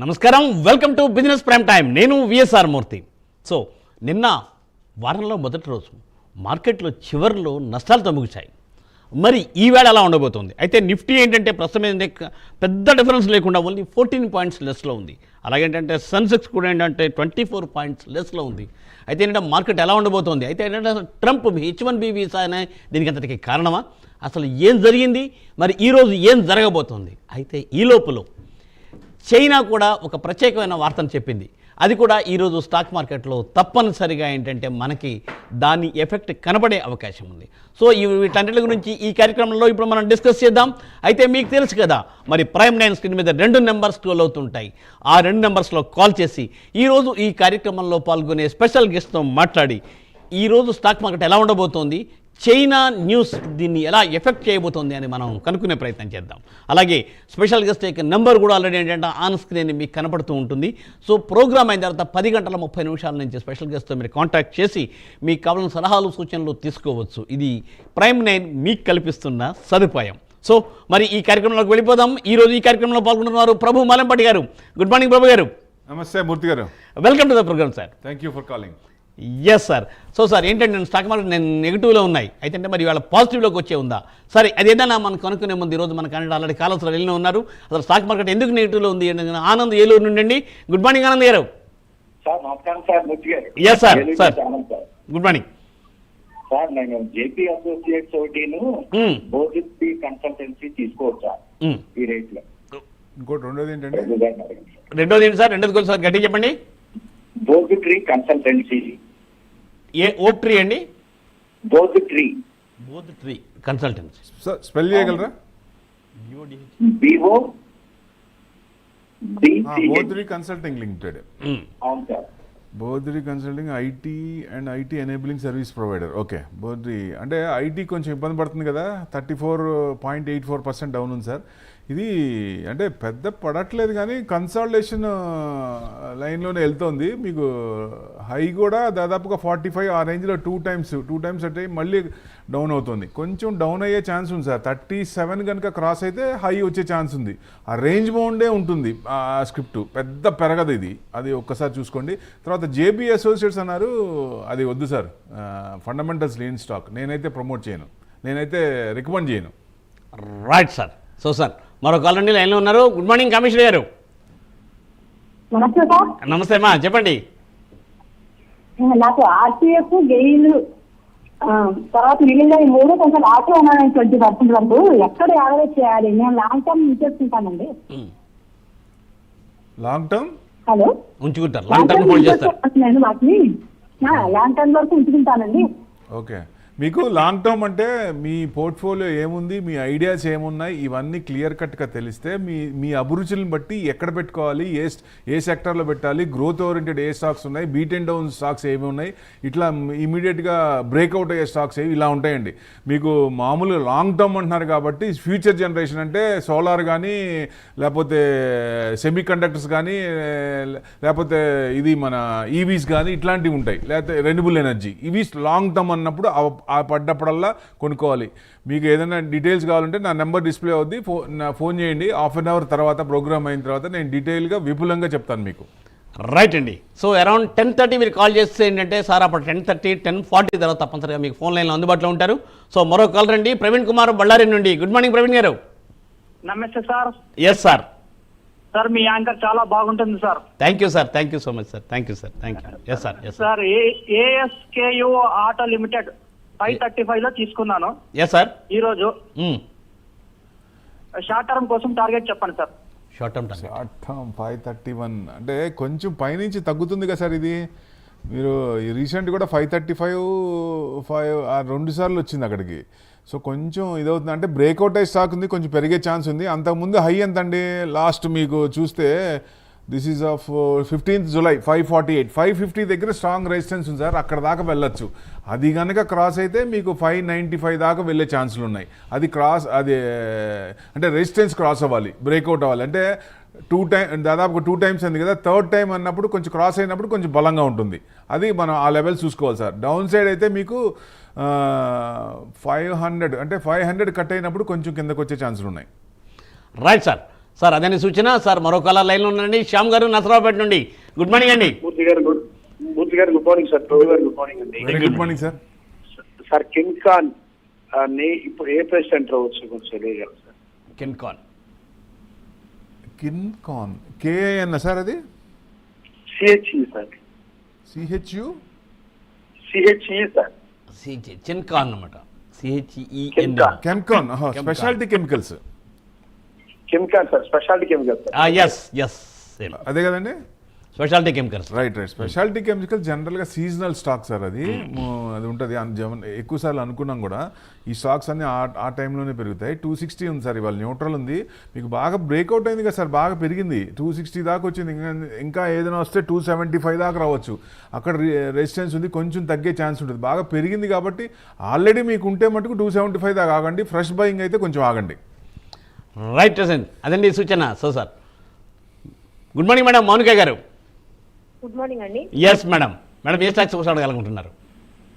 నమస్కారం, welcome to business prime time. నేను VSR మూర్తి. So నిన్న వారంలో మొదటి రోజు మార్కెట్లో చివరిలో నష్టాలతో ముగిశాయి. మరి ఈవేళ ఎలా ఉండబోతోంది? అయితే నిఫ్టీ ఏంటంటే ప్రస్తుతం ఏంటంటే పెద్ద డిఫరెన్స్ లేకుండా ఓన్లీ 14 పాయింట్స్ లెస్లో ఉంది. అలాగేంటంటే సెన్సెక్స్ కూడా ఏంటంటే 24 పాయింట్స్ లెస్లో ఉంది. అయితే ఏంటంటే మార్కెట్ ఎలా ఉండబోతోంది? అయితే ఏంటంటే ట్రంప్ H1B వీసా అనే దీనికి అంతటికి కారణమా? అసలు ఏం జరిగింది? మరి ఈరోజు ఏం జరగబోతోంది? అయితే ఈ లోపల చైనా కూడా ఒక ప్రత్యేకమైన వార్తను చెప్పింది. అది కూడా ఈరోజు స్టాక్ మార్కెట్లో తప్పనిసరిగా ఏంటంటే మనకి దాని ఎఫెక్ట్ కనబడే అవకాశం ఉంది. సో వీటన్నిటి గురించి ఈ కార్యక్రమంలో ఇప్పుడు మనం డిస్కస్ చేద్దాం. అయితే మీకు తెలుసు కదా, మరి ప్రైమ్ 9 స్క్రీన్ మీద 2 నెంబర్స్ స్క్రోల్ అవుతుంటాయి. ఆ 2 నెంబర్స్లో కాల్ చేసి ఈరోజు ఈ కార్యక్రమంలో పాల్గొనే స్పెషల్ గెస్ట్తో మాట్లాడి ఈరోజు స్టాక్ మార్కెట్ ఎలా ఉండబోతోంది, చైనా న్యూస్ దీన్ని ఎలా ఎఫెక్ట్ చేయబోతోంది అని మనం కనుక్కునే ప్రయత్నం చేద్దాం. అలాగే స్పెషల్ గెస్ట్ యొక్క నెంబర్ కూడా ఆల్రెడీ ఏంటంటే ఆన్ స్క్రీన్ మీకు కనపడుతూ ఉంటుంది. సో ప్రోగ్రామ్ అయిన తర్వాత 10:30 నుంచి స్పెషల్ గెస్ట్తో మీరు కాంటాక్ట్ చేసి మీకు కావాల్సిన సలహాలు సూచనలు తీసుకోవచ్చు. ఇది ప్రైమ్ 9 మీకు కల్పిస్తున్న సదుపాయం. సో మరి ఈ కార్యక్రమంలోకి వెళ్ళిపోదాం. ఈరోజు ఈ కార్యక్రమంలో పాల్గొంటున్నారు ప్రభు మాలంపాటి గారు. గుడ్ మార్నింగ్ ప్రభు గారు. నమస్తే మూర్తి గారు. Welcome to the program sir. Thank you for calling. Yes sir. So sir ఏంటంటే నేను స్టాక్ మార్కెట్ నేను నెగిటివ్లో ఉన్నాయి, అయితే మరి ఇవాళ పాజిటివ్లోకి వచ్చే ఉందా? సరే, అది ఏదైనా మనం కనుక్కునే ముందు ఈరోజు మన కన్నడ ఆల్రెడీ కాలర్స్లో వెళ్ళిన ఉన్నారు. అసలు స్టాక్ మార్కెట్ ఎందుకు నెగిటివ్లో ఉంది? ఆనంద్ ఏలూరు నుండి అండి. గుడ్ మార్నింగ్ ఆనంద్ గారు. సార్ నమస్కారం సార్. మూర్తి గారు. Yes sir. Sir good morning sir. నేను జేపీ అసోసియేట్స్ ఒకటిను బోధిపి కన్సల్టెన్సీ తీసుకోవచ్చా ఈ రేట్ లో? ఇంకోటి రెండోది ఏంటంటే రెండోది ఏంటి సార్? రెండోది కొంచెం సార్ గట్టిగా చెప్పండి. బోధిట్రీ కన్సల్టెన్సీ. ఏ ఓక్ ట్రీ అండి? బోధిట్రీ. బోధిట్రీ కన్సల్టెన్సీ. స్పెల్ చేయగలరా? బిఓ బోధిరి కన్సల్టింగ్ లిమిటెడ్. అవును సార్. బోధిరి consulting IT and IT enabling service provider. Okay, బోధిరి అంటే ఐటీ కొంచెం ఇబ్బంది పడుతుంది కదా, 34.84% డౌన్ ఉంది సార్. ఇది అంటే పెద్ద పడట్లేదు కానీ కన్సాలిడేషన్ లైన్లోనే వెళ్తుంది. మీకు హై కూడా దాదాపుగా 45 ఆ రేంజ్లో టూ టైమ్స్ అంటే మళ్ళీ డౌన్ అవుతుంది. కొంచెం డౌన్ అయ్యే ఛాన్స్ ఉంది సార్. 37 కనుక క్రాస్ అయితే హై వచ్చే ఛాన్స్ ఉంది. ఆ రేంజ్ బౌండే ఉంటుంది ఆ స్క్రిప్ట్, పెద్ద పెరగదు ఇది. అది ఒక్కసారి చూసుకోండి. తర్వాత జేబీ అసోసియేట్స్ అన్నారు, అది వద్దు సార్. ఫండమెంటల్స్ లేని స్టాక్ నేనైతే ప్రమోట్ చేయను, నేనైతే రికమెండ్ చేయను. Right sir. సో సార్ మరో కాలర్ లైన్లో ఉన్నారు. గుడ్ మార్నింగ్ కమిషనర్ గారు. నమస్తే సార్. నమస్తే అమ్మా, చెప్పండి. నాకు ఆర్టీఎఫ్ గెయిన్ తర్వాత మిగిలిన ఈ మూడు కొంచెం ఆటో ఉన్నాను 20% వరకు. ఎక్కడ యావరేజ్ చేయాలి? నేను లాంగ్ టర్మ్ ఉంచుకుంటానండి. లాంగ్ టర్మ్ హలో ఉంచుకుంటారు, లాంగ్ టర్మ్ హోల్డ్ చేస్తారు. నేను వాటిని లాంగ్ టర్మ్ వరకు ఉంచుకుంటానండి. ఓకే, మీకు లాంగ్ టర్మ్ అంటే మీ పోర్ట్ఫోలియో ఏముంది, మీ ఐడియాస్ ఏమున్నాయి, ఇవన్నీ క్లియర్ కట్గా తెలిస్తే మీ అభిరుచులను బట్టి ఎక్కడ పెట్టుకోవాలి, ఏ సెక్టర్లో పెట్టాలి, గ్రోత్ ఓరియంటెడ్ ఏ స్టాక్స్ ఉన్నాయి, బీట్ అండ్ డౌన్ స్టాక్స్ ఏమి ఉన్నాయి, ఇట్లా ఇమీడియట్గా బ్రేక్అవుట్ అయ్యే స్టాక్స్ ఏవి, ఇలా ఉంటాయండి. మీకు మామూలుగా లాంగ్ టర్మ్ అంటున్నారు కాబట్టి ఫ్యూచర్ జనరేషన్ అంటే సోలార్ కానీ, లేకపోతే సెమీ కండక్టర్స్ కానీ, లేకపోతే ఇది మన ఈవీస్ కానీ ఇట్లాంటివి ఉంటాయి, లేకపోతే రెన్యూబుల్ ఎనర్జీ. ఇవి లాంగ్ టర్మ్ అన్నప్పుడు ఆ పడ్డప్పుడల్లా కొనుక్కోవాలి. మీకు ఏదైనా డీటెయిల్స్ కావాలంటే నా నెంబర్ డిస్ప్లే అవుద్ది, ఫోన్ చేయండి. హాఫ్ అన్ అవర్ తర్వాత ప్రోగ్రామ్ అయిన తర్వాత నేను డీటెయిల్గా విపులంగా చెప్తాను మీకు. రైట్ అండి. సో అరౌండ్ 10:30 మీరు కాల్ చేస్తే ఏంటంటే సార్ అప్పుడు 10:30, 10:40 తర్వాత తప్పనిసరిగా మీకు ఫోన్ లైన్లో అందుబాటులో ఉంటారు. సో మరో కాల్ రండి, ప్రవీణ్ కుమార్ బళ్ళారి నుండి. గుడ్ మార్నింగ్ ప్రవీణ్ గారు. నమస్తే సార్. Yes sir. సార్ మీ యాంకర్ చాలా బాగుంటుంది sir. Thank you sir. Thank you so much sir. Thank you sir. Thank you. Yes sir. Yes sir. ASKU auto limited 535 లో తీసుకున్నాను. Yes sir. ఈ రోజు షార్ట్ టర్మ్ కోసం టార్గెట్ చెప్పండి sir. Short term 531 అంటే కొంచెం పైనుంచి తగ్గుతుంది కదా సార్. ఇది మీరు రీసెంట్ కూడా 535 2 సార్లు వచ్చింది అక్కడికి. సో కొంచెం ఇదవుతుంది అంటే బ్రేక్అవుట్ అయ్యే స్టాక్ ఉంది, కొంచెం పెరిగే ఛాన్స్ ఉంది. అంతకుముందు హై ఎంత అండి లాస్ట్ మీకు చూస్తే, this is of 15th July 548, 550 దగ్గర స్ట్రాంగ్ రెసిస్టెన్స్ ఉంది సార్. అక్కడ దాకా వెళ్ళొచ్చు. అది కనుక క్రాస్ అయితే మీకు 595 దాకా వెళ్ళే ఛాన్సులు ఉన్నాయి. అది అంటే రెసిస్టెన్స్ క్రాస్ అవ్వాలి, బ్రేక్అవుట్ అవ్వాలి. అంటే దాదాపు 2 times అయింది కదా, థర్డ్ టైం అన్నప్పుడు కొంచెం క్రాస్ అయినప్పుడు కొంచెం బలంగా ఉంటుంది. అది మనం ఆ లెవెల్ చూసుకోవాలి సార్. డౌన్ సైడ్ అయితే మీకు 500 అంటే 500 కట్ అయినప్పుడు కొంచెం కిందకు వచ్చే ఛాన్సులు ఉన్నాయి. Right sir. సార్ అదే సూచన. సార్ మరో కాలర్ లైన్లో ఉండండి. శ్యామ్ గారు నసరావుపేట నుండి. గుడ్ మార్నింగ్ అండి. మూర్తి గారు గుడ్ మార్నింగ్ సార్. ప్రభు గారు గుడ్ మార్నింగ్ అండి. Very good morning sir. సార్ కిమ్కాన్ ఇప్పుడు ఏ ప్రైస్ సెంటర్ అవ్వచ్చు కొంచెం తెలియగలరు సార్. కిన్కాన్ కేఏఎన్ సార్, అది CHE sir. CHU CHE sir. Chincon అన్నమాట. CHEN. Chemcon speciality chemicals. Chemical sir, speciality chemical sir. Yes అదే కదండి. Speciality chemicals. Right. Speciality chemical జనరల్గా సీజనల్ స్టాక్ సార్. అది ఉంటుంది. ఎక్కువ సార్లు అనుకున్నాం కూడా ఈ స్టాక్స్ అన్ని ఆ టైంలోనే పెరుగుతాయి. 260 ఉంది సార్, ఇవాళ న్యూట్రల్ ఉంది. మీకు బాగా బ్రేక్అవుట్ అయింది కదా సార్, బాగా పెరిగింది. 260 దాకా వచ్చింది. ఇంకా ఏదైనా వస్తే 275 దాకా రావచ్చు. అక్కడ రెసిస్టెన్స్ ఉంది, కొంచెం తగ్గే ఛాన్స్ ఉంటుంది. బాగా పెరిగింది కాబట్టి ఆల్రెడీ మీకు ఉంటే మటుకు 275 దాకా ఆగండి. ఫ్రెష్ బయింగ్ అయితే కొంచెం ఆగండి. రైట్ అదండి సూచన. Sir good morning madam. Monika గారు. గుడ్ మార్నింగ్ అండి. Yes madam. ఏ స్టాక్స్ అడగాలనుకుంటున్నారు?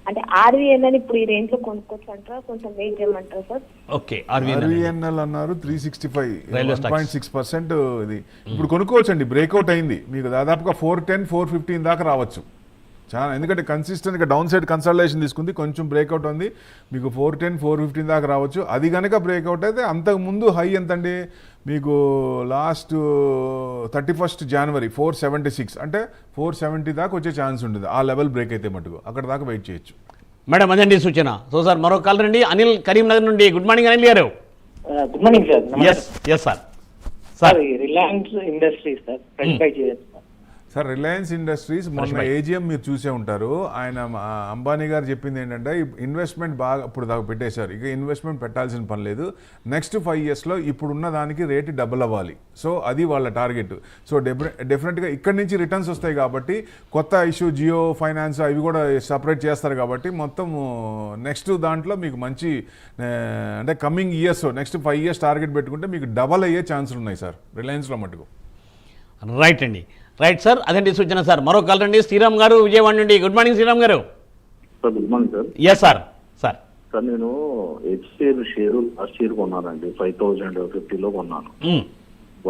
అంటే ఆర్వీఎన్ఎల్ ఇప్పుడు ఈ రేంజ్ లో కొనుక్కోవచ్చు అంటారా, కొంచెం వెయిట్ చేయమంటారా సార్? ఓకే. ఆర్వీఎన్ఎల్ అన్నారు 365, రైల్వే స్టాక్స్. 1.6% ఇది ఇప్పుడు కొనుక్కోవచ్చండి. బ్రేక్అవుట్ అయింది. మీకు దాదాపుగా 410, 415 దాకా రావచ్చు. చాలా, ఎందుకంటే కన్సిస్టెంట్గా డౌన్ సైడ్ కన్సల్టేషన్ తీసుకుంది, కొంచెం బ్రేక్అవుట్ ఉంది. మీకు 410, 415 దాకా రావచ్చు. అది కనుక బ్రేక్అవుట్ అయితే అంతకుముందు హై ఎంతండి మీకు లాస్ట్ 31st January 476, అంటే 470 దాకా వచ్చే ఛాన్స్ ఉంటుంది. ఆ లెవెల్ బ్రేక్ అయితే మటుకు అక్కడ దాకా వెయిట్ చేయొచ్చు మేడం. అదండి సూచన. సార్ మరో కాల్ రండి. అనిల్ కరీంనగర్ నుండి. గుడ్ మార్నింగ్ అనిల్ గారు. Good morning sir. Yes sir. Sir Reliance Industries sir friend buy చేయొచ్చు సార్. రిలయన్స్ ఇండస్ట్రీస్ మొన్న ఏజిఎం మీరు చూసే ఉంటారు. ఆయన అంబానీ గారు చెప్పింది ఏంటంటే ఇన్వెస్ట్మెంట్ బాగా ఇప్పుడు దాకా పెట్టేశారు, ఇక ఇన్వెస్ట్మెంట్ పెట్టాల్సిన పని లేదు. నెక్స్ట్ 5 yearsలో ఇప్పుడున్న దానికి రేటు డబుల్ అవ్వాలి. సో అది వాళ్ళ టార్గెట్. సో డెఫినెట్గా ఇక్కడి నుంచి రిటర్న్స్ వస్తాయి కాబట్టి కొత్త ఇష్యూ జియో ఫైనాన్స్ అవి కూడా సపరేట్ చేస్తారు కాబట్టి మొత్తం నెక్స్ట్ దాంట్లో మీకు మంచి అంటే coming years next 5 years target పెట్టుకుంటే మీకు డబల్ అయ్యే ఛాన్సులు ఉన్నాయి సార్ రిలయన్స్లో మటుకు. రైట్ అండి. Right sir. అదండి సూచన. సార్ మరో కాల్ రండి. శ్రీరామ్ గారు విజయవాడ నుండి. గుడ్ మార్నింగ్ శ్రీరామ్ గారు. Sir good morning sir. Yes sir. Sir నేను HCL షేరు లాస్ట్ ఇయర్ కొన్నానండి, 5050లో కొన్నాను.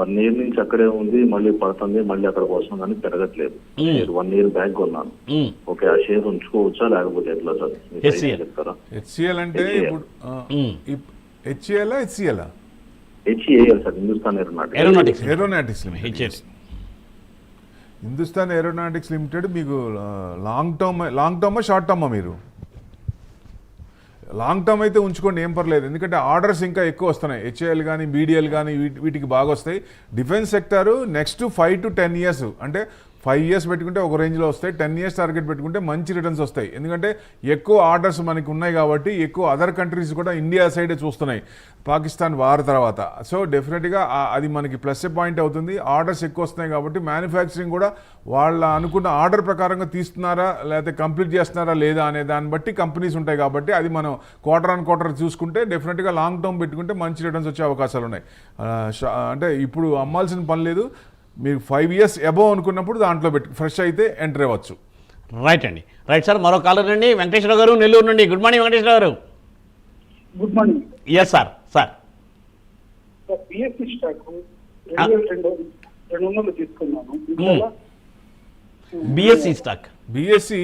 1 year నుంచి అక్కడే ఉంది, మళ్ళీ పడుతుంది, మళ్ళీ అక్కడికి వస్తుంది కానీ పెరగట్లేదు. షేర్ 1 year బ్యాక్ కొన్నాను. ఓకే, ఆ షేర్ ఉంచుకోవచ్చా లేకపోతే ఎట్లా సార్ చెప్తారా? HCL అంటే ఇప్పుడు HCL sir, Hindustan aeronautics limited. Hindustan aeronautics limited మీకు లాంగ్ టర్మ్ షార్ట్ టర్మా? మీరు లాంగ్ టర్మ్ అయితే ఉంచుకోండి, ఏం పర్లేదు. ఎందుకంటే ఆర్డర్స్ ఇంకా ఎక్కువ వస్తున్నాయి. HAL కానీ BDL కానీ వీటికి బాగా వస్తాయి. Defence sector next 5 to 10 years, అంటే 5 years పెట్టుకుంటే ఒక రేంజ్లో వస్తాయి. 10 years టార్గెట్ పెట్టుకుంటే మంచి రిటర్న్స్ వస్తాయి. ఎందుకంటే ఎక్కువ ఆర్డర్స్ మనకి ఉన్నాయి కాబట్టి ఎక్కువ అదర్ కంట్రీస్ కూడా ఇండియా సైడే చూస్తున్నాయి పాకిస్తాన్ వార్ తర్వాత. సో డెఫినెట్గా అది మనకి ప్లస్ పాయింట్ అవుతుంది. ఆర్డర్స్ ఎక్కువ వస్తున్నాయి కాబట్టి మ్యానుఫ్యాక్చరింగ్ కూడా వాళ్ళ అనుకున్న ఆర్డర్ ప్రకారంగా తీస్తున్నారా లేకపోతే కంప్లీట్ చేస్తున్నారా లేదా అనే దాన్ని బట్టి కంపెనీస్ ఉంటాయి కాబట్టి అది మనం క్వార్టర్ చూసుకుంటే డెఫినెట్గా లాంగ్ టర్మ్ పెట్టుకుంటే మంచి రిటర్న్స్ వచ్చే అవకాశాలు ఉన్నాయి. అంటే ఇప్పుడు అమ్మాల్సిన పని లేదు. మీరు 5 years అబోవ్ అనుకున్నప్పుడు దాంట్లో పెట్టి ఫ్రెష్ అయితే ఎంటర్ అవ్వచ్చు. రైట్ అండి. Right sir. మరో కాలర్ అండి. వెంకటేశ్వర గారు నెల్లూరు నుండి. గుడ్ మార్నింగ్ వెంకటేశ్వర గారు. Good morning. Yes sir. Sir BSE stock 200 తీసుకున్నాను. BSE stock. BSE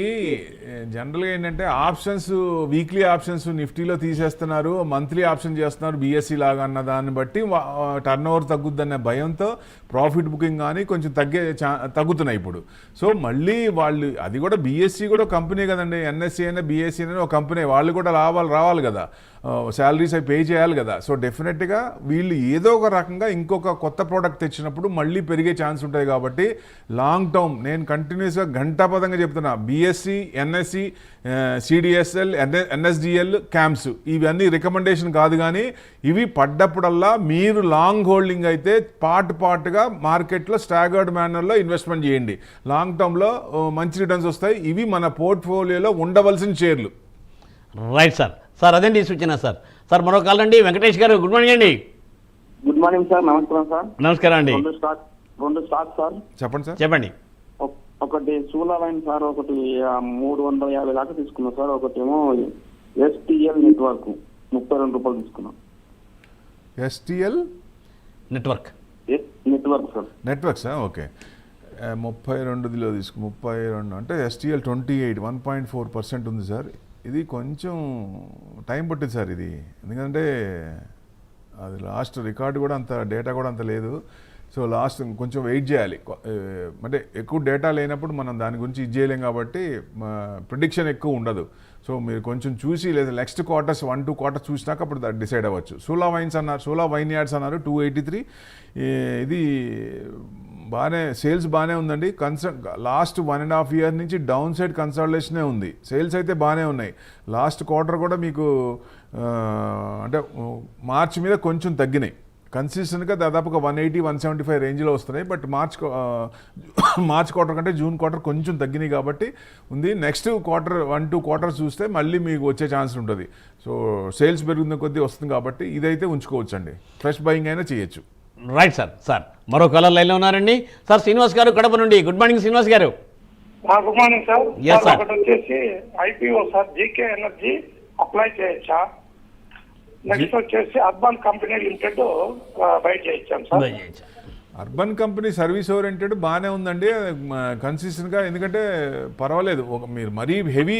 జనరల్గా ఏంటంటే ఆప్షన్స్, వీక్లీ ఆప్షన్స్ నిఫ్టీలో తీసేస్తున్నారు, మంత్లీ ఆప్షన్ చేస్తున్నారు BSE లాగా అన్న దాన్ని బట్టి టర్న్ ఓవర్ తగ్గుద్దనే భయంతో ప్రాఫిట్ బుకింగ్ కానీ కొంచెం తగ్గుతున్నాయి ఇప్పుడు. సో మళ్ళీ వాళ్ళు అది కూడా BSE కూడా కంపెనీ కదండి. NSE అయినా BSE అయినా ఒక కంపెనీ, వాళ్ళు కూడా రావాలి కదా, శాలరీస్ అవి పే చేయాలి కదా. సో డెఫినెట్గా వీళ్ళు ఏదో ఒక రకంగా ఇంకొక కొత్త ప్రోడక్ట్ తెచ్చినప్పుడు మళ్ళీ పెరిగే ఛాన్స్ ఉంటుంది కాబట్టి లాంగ్ టర్మ్ నేను కంటిన్యూస్గా ఘంటాపదంగా చెప్తున్నా. BSE, NSE, CDSL, NSDL, CAMS ఇవన్నీ రికమెండేషన్ కాదు, కానీ ఇవి పడ్డప్పుడల్లా మీరు లాంగ్ హోల్డింగ్ అయితే పార్ట్గా మార్కెట్లో స్టాగర్డ్ మేనర్లో ఇన్వెస్ట్మెంట్ చేయండి. లాంగ్ టర్మ్లో మంచి రిటర్న్స్ వస్తాయి. ఇవి మన పోర్ట్ఫోలియోలో ఉండవలసిన షేర్లు. Right sir. సార్ అదండి సూచన. సార్ మరో కాల్ అండి. వెంకటేష్ గారు. గుడ్ మార్నింగ్ అండి. Good morning sir. నమస్కారం సార్. నమస్కారం అండి. రెండు స్టాక్ సార్. చెప్పండి సార్. చెప్పండి. ఒకటి సూలాలైన్ సార్, ఒకటి 350 దాకా తీసుకున్నాం సార్. ఒకటేమో STL నెట్వర్క్ 32 రూపాయలు తీసుకున్నాం. STL network. Network sir. నెట్వర్క్సా? ఓకే. 32లో తీసుకు 32 అంటే STL 28 1.4% ఉంది సార్. ఇది కొంచెం టైం పట్టింది సార్ ఇది, ఎందుకంటే అది లాస్ట్ రికార్డు కూడా అంత డేటా కూడా అంత లేదు. సో లాస్ట్ కొంచెం వెయిట్ చేయాలి, అంటే ఎక్కువ డేటా లేనప్పుడు మనం దాని గురించి ఇది చేయలేం కాబట్టి ప్రిడిక్షన్ ఎక్కువ ఉండదు. సో మీరు కొంచెం చూసి లేదా నెక్స్ట్ క్వార్టర్స్ 1-2 క్వార్టర్స్ చూసినాక అప్పుడు డిసైడ్ అవ్వచ్చు. సోలా వైన్స్ అన్నారు, సోలా వైన్ యార్డ్స్ అన్నారు 283. ఇది బాగానే సేల్స్ బాగానే ఉందండి. లాస్ట్ 1.5 ఇయర్ నుంచి డౌన్ సైడ్ కన్సాలిడేషనే ఉంది. సేల్స్ అయితే బాగానే ఉన్నాయి. లాస్ట్ క్వార్టర్ కూడా మీకు అంటే మార్చ్ మీద కొంచెం తగ్గినాయి. కన్సిస్టెంట్గా దాదాపుగా 180-175 రేంజ్లో వస్తున్నాయి. బట్ మార్చ్ క్వార్టర్ కంటే జూన్ క్వార్టర్ కొంచెం తగ్గినాయి కాబట్టి ఉంది. నెక్స్ట్ క్వార్టర్ 1-2 క్వార్టర్స్ చూస్తే మళ్ళీ మీకు వచ్చే ఛాన్స్ ఉంటుంది. సో సేల్స్ పెరుగుతున్న కొద్దీ వస్తుంది కాబట్టి ఇదైతే ఉంచుకోవచ్చు అండి. ఫ్రెష్ బయింగ్ అయినా చేయొచ్చు. Right sir. సార్ మరో కాలర్ లైన్లో ఉన్నారండి. సార్ శ్రీనివాస్ గారు కడప నుండి. Good morning Srinivas garu. Good morning sir. Yes, sir. ఒకటి వచ్చేసి IPO sir, GK Energy apply చేయొచ్చా? నెక్స్ట్ వచ్చేసి అర్బన్ కంపెనీ లిమిటెడ్ బై చేయొచ్చాం sir. Urban Company service oriented బాగానే ఉందండి, కన్సిస్టెంట్గా. ఎందుకంటే పర్వాలేదు, మీరు మరీ హెవీ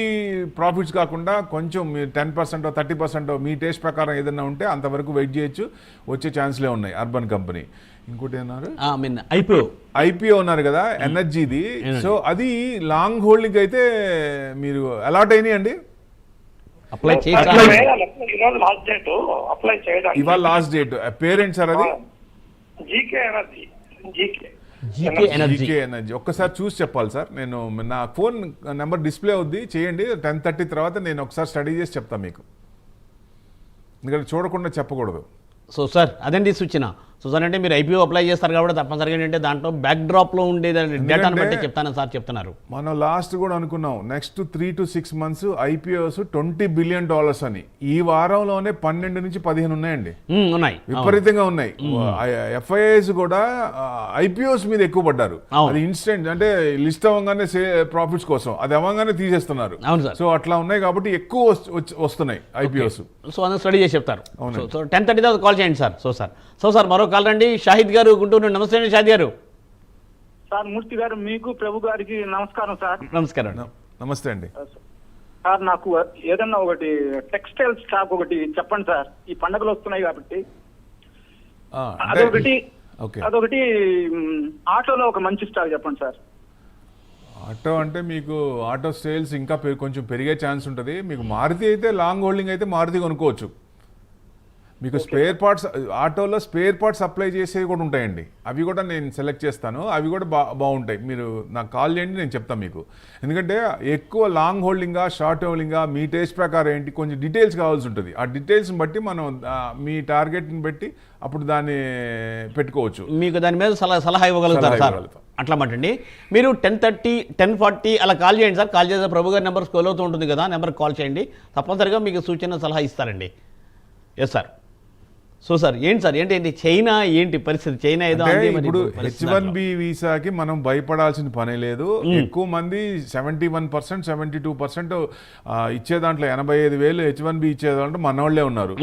ప్రాఫిట్స్ కాకుండా కొంచెం మీరు 10% 30% మీ టేస్ట్ ప్రకారం ఏదైనా ఉంటే అంతవరకు వెయిట్ చేయొచ్చు, వచ్చే ఛాన్స్లే ఉన్నాయి అర్బన్ కంపెనీ. ఇంకోటి ఏమన్నారు? ఐపీఓ ఉన్నారు కదా ఎనర్జీది. సో అది లాంగ్ హోల్డింగ్ అయితే మీరు అలాట్ అయినాయండి. అప్లై ఇవాళ లాస్ట్ డేట్. పేరెంట్ సార్ అది జీకే ఎనర్జీ. జీకే ఎనర్జీ ఒక్కసారి చూసి చెప్పాలి సార్. నేను నా ఫోన్ నెంబర్ డిస్ప్లే అవుద్ది, చేయండి. 10:30 తర్వాత నేను ఒకసారి స్టడీ చేసి చెప్తాను మీకు, ఎందుకంటే చూడకుండా చెప్పకూడదు. సో సార్ అదండి సూచన. సో సార్ అంటే మీరు ఐపీఓ అప్లై చేస్తారు కాబట్టి తప్పనిసరిగా ఏంటంటే దాంట్లో బ్యాక్ డ్రాప్లో ఉండేది డేటాను బట్టి చెప్తాను సార్ చెప్తున్నారు. మనం లాస్ట్ కూడా అనుకున్నాం next 3 to 6 months IPOs $20 billion అని. ఈ వారంలోనే 12 నుంచి 15 ఉన్నాయండి, ఉన్నాయి, విపరీతంగా ఉన్నాయి. FIIs కూడా ఐపీఓస్ మీద ఎక్కువ పడ్డారు. అది ఇన్స్టెంట్ అంటే లిస్ట్ అవ్వగానే ప్రాఫిట్స్ కోసం అది అవ్వగానే తీసేస్తున్నారు. సో అట్లా ఉన్నాయి కాబట్టి ఎక్కువ వస్తున్నాయి ఐపీఓస్. సో అందరూ స్టడీ చేసి చెప్తారు. సో 10:30 తర్వాత కాల్ చేయండి సార్. సో సార్ మరో కాల్ రండి. షాహిద్ గారు గుంటూరు. నమస్తే అండి షాహిద్ గారు. సార్ మూర్తి గారు, మీకు ప్రభు గారికి నమస్కారం సార్. నమస్కారం. నమస్తే అండి. సార్ నాకు ఏదన్నా ఒకటి టెక్స్టైల్ స్టాక్ ఒకటి చెప్పండి సార్. ఈ పండుగలు వస్తున్నాయి కాబట్టి అదొకటి ఆటోలో ఒక మంచి స్టాక్ చెప్పండి సార్. ఆటో అంటే మీకు ఆటో సేల్స్ ఇంకా కొంచెం పెరిగే ఛాన్స్ ఉంటుంది. మీకు మారుతి అయితే లాంగ్ హోల్డింగ్ అయితే మారుతి కొనుక్కోవచ్చు. మీకు స్పేర్ పార్ట్స్, ఆటోలో స్పేర్ పార్ట్స్ అప్లై చేసేవి కూడా ఉంటాయండి. అవి కూడా నేను సెలెక్ట్ చేస్తాను, అవి కూడా బాగుంటాయి. మీరు నాకు కాల్ చేయండి, నేను చెప్తాను మీకు. ఎందుకంటే ఎక్కువ లాంగ్ హోల్డింగా షార్ట్ హోల్డింగా మీ టేస్ట్ ప్రకారం ఏంటి కొంచెం డీటెయిల్స్ కావాల్సి ఉంటుంది. ఆ డీటెయిల్స్ని బట్టి మనం మీ టార్గెట్ని బట్టి అప్పుడు దాన్ని పెట్టుకోవచ్చు. మీకు దాని మీద సలహా ఇవ్వగలుగుతారు సార్. అట్లా మాటండి. మీరు 10:30 10:40 అలా కాల్ చేయండి సార్. కాల్ చేస్తే ప్రభు గారి నెంబర్ స్క్రోల్ అవుతూ ఉంటుంది కదా, నెంబర్కి కాల్ చేయండి. తప్పనిసరిగా మీకు సూచన సలహా ఇస్తారండి. Yes sir. సో సార్ ఏంటి సార్ ఏంటి చైనా ఏంటి పరిస్థితి? చైనా ఏదో ఇప్పుడు H1B వీసాకి మనం భయపడాల్సిన పని లేదు. ఎక్కువ మంది 71% 72% ఇచ్చే దాంట్లో 85,000 H1B ఇచ్చే దాంట్లో మన వాళ్ళే ఉన్నారు.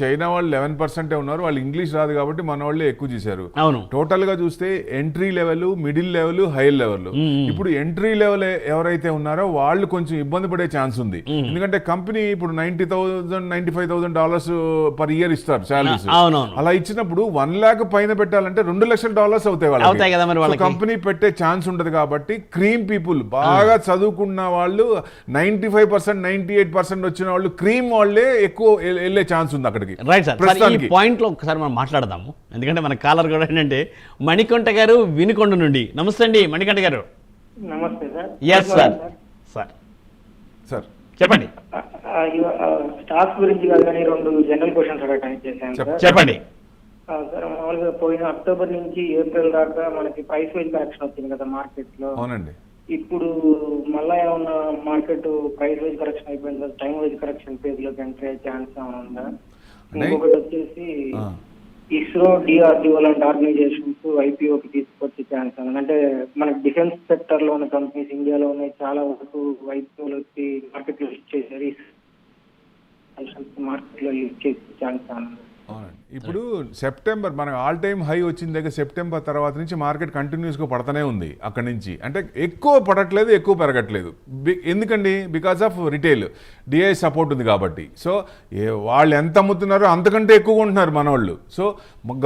చైనా వాళ్ళు 11% ఉన్నారు. వాళ్ళు ఇంగ్లీష్ రాదు కాబట్టి మన వాళ్ళే ఎక్కువ చేశారు. టోటల్ గా చూస్తే entry level, middle level, high level. ఇప్పుడు ఎంట్రీ లెవెల్ ఎవరైతే ఉన్నారో వాళ్ళు కొంచెం ఇబ్బంది పడే ఛాన్స్ ఉంది. ఎందుకంటే కంపెనీ ఇప్పుడు $90,000 $95,000 పర్ ఇయర్ ఇస్తారు శాలరీస్. అలా ఇచ్చినప్పుడు 1 lakh పైన పెట్టాలంటే $2 లక్షలు అవుతాయి వాళ్ళకి. కంపెనీ పెట్టే ఛాన్స్ ఉండదు కాబట్టి క్రీమ్ పీపుల్, బాగా చదువుకున్న వాళ్ళు 95% 98% వచ్చిన వాళ్ళు క్రీమ్ వాళ్ళే ఎక్కువ వెళ్ళే ఛాన్స్ ఉంది అక్కడికి. Right sir. ఈ పాయింట్ లో ఒకసారి మనం మాట్లాడదాము, ఎందుకంటే మన కాలర్ కూడా ఏంటంటే మణికంఠ గారు వినుకొండ నుండి. నమస్తే అండి మణికంఠ గారు. నమస్తే సార్. Yes sir. సార్ చెప్పండి. స్టాక్స్ గురించి కాదు కానీ 2 జనరల్ క్వశ్చన్స్ అడగడానికి చేశాను సార్. చెప్పండి సార్. మామూలుగా పోయిన అక్టోబర్ నుంచి ఏప్రిల్ దాకా మనకి ప్రైస్ వైజ్ కరెక్షన్ వచ్చింది కదా మార్కెట్ లో. అవునండి. ఇప్పుడు మళ్ళా ఏమన్నా మార్కెట్ ప్రైస్ వైజ్ కరెక్షన్ అయిపోయింది కదా, టైం వైజ్ కరెక్షన్ పేజ్ లోకి ఎంటర్ అయ్యే ఛాన్స్ ఏమైనా ఉందా? ఇంకొకటి వచ్చేసి ఇస్రో, DRDO లాంటి ఆర్గనైజేషన్స్ ఐపీఓకి తీసుకొచ్చే ఛాన్స్ అంటే మనకి డిఫెన్స్ సెక్టర్ లో ఉన్న కంపెనీస్ ఇండియాలో ఉన్నాయి, చాలా వరకు ఐపీఓలు వచ్చి మార్కెట్ లో లిస్ట్ చేశారు. మార్కెట్ లో లిస్ట్ చేసే ఛాన్స్ అవునండి. ఇప్పుడు సెప్టెంబర్ మనకు ఆల్ టైమ్ హై వచ్చిన దగ్గర సెప్టెంబర్ తర్వాత నుంచి మార్కెట్ కంటిన్యూస్గా పడతానే ఉంది. అక్కడి నుంచి అంటే ఎక్కువ పడట్లేదు, ఎక్కువ పెరగట్లేదు. ఎందుకండి? Because of retail DI support ఉంది కాబట్టి. సో వాళ్ళు ఎంత అమ్ముతున్నారో అంతకంటే ఎక్కువ కొంటున్నారు మన వాళ్ళు. సో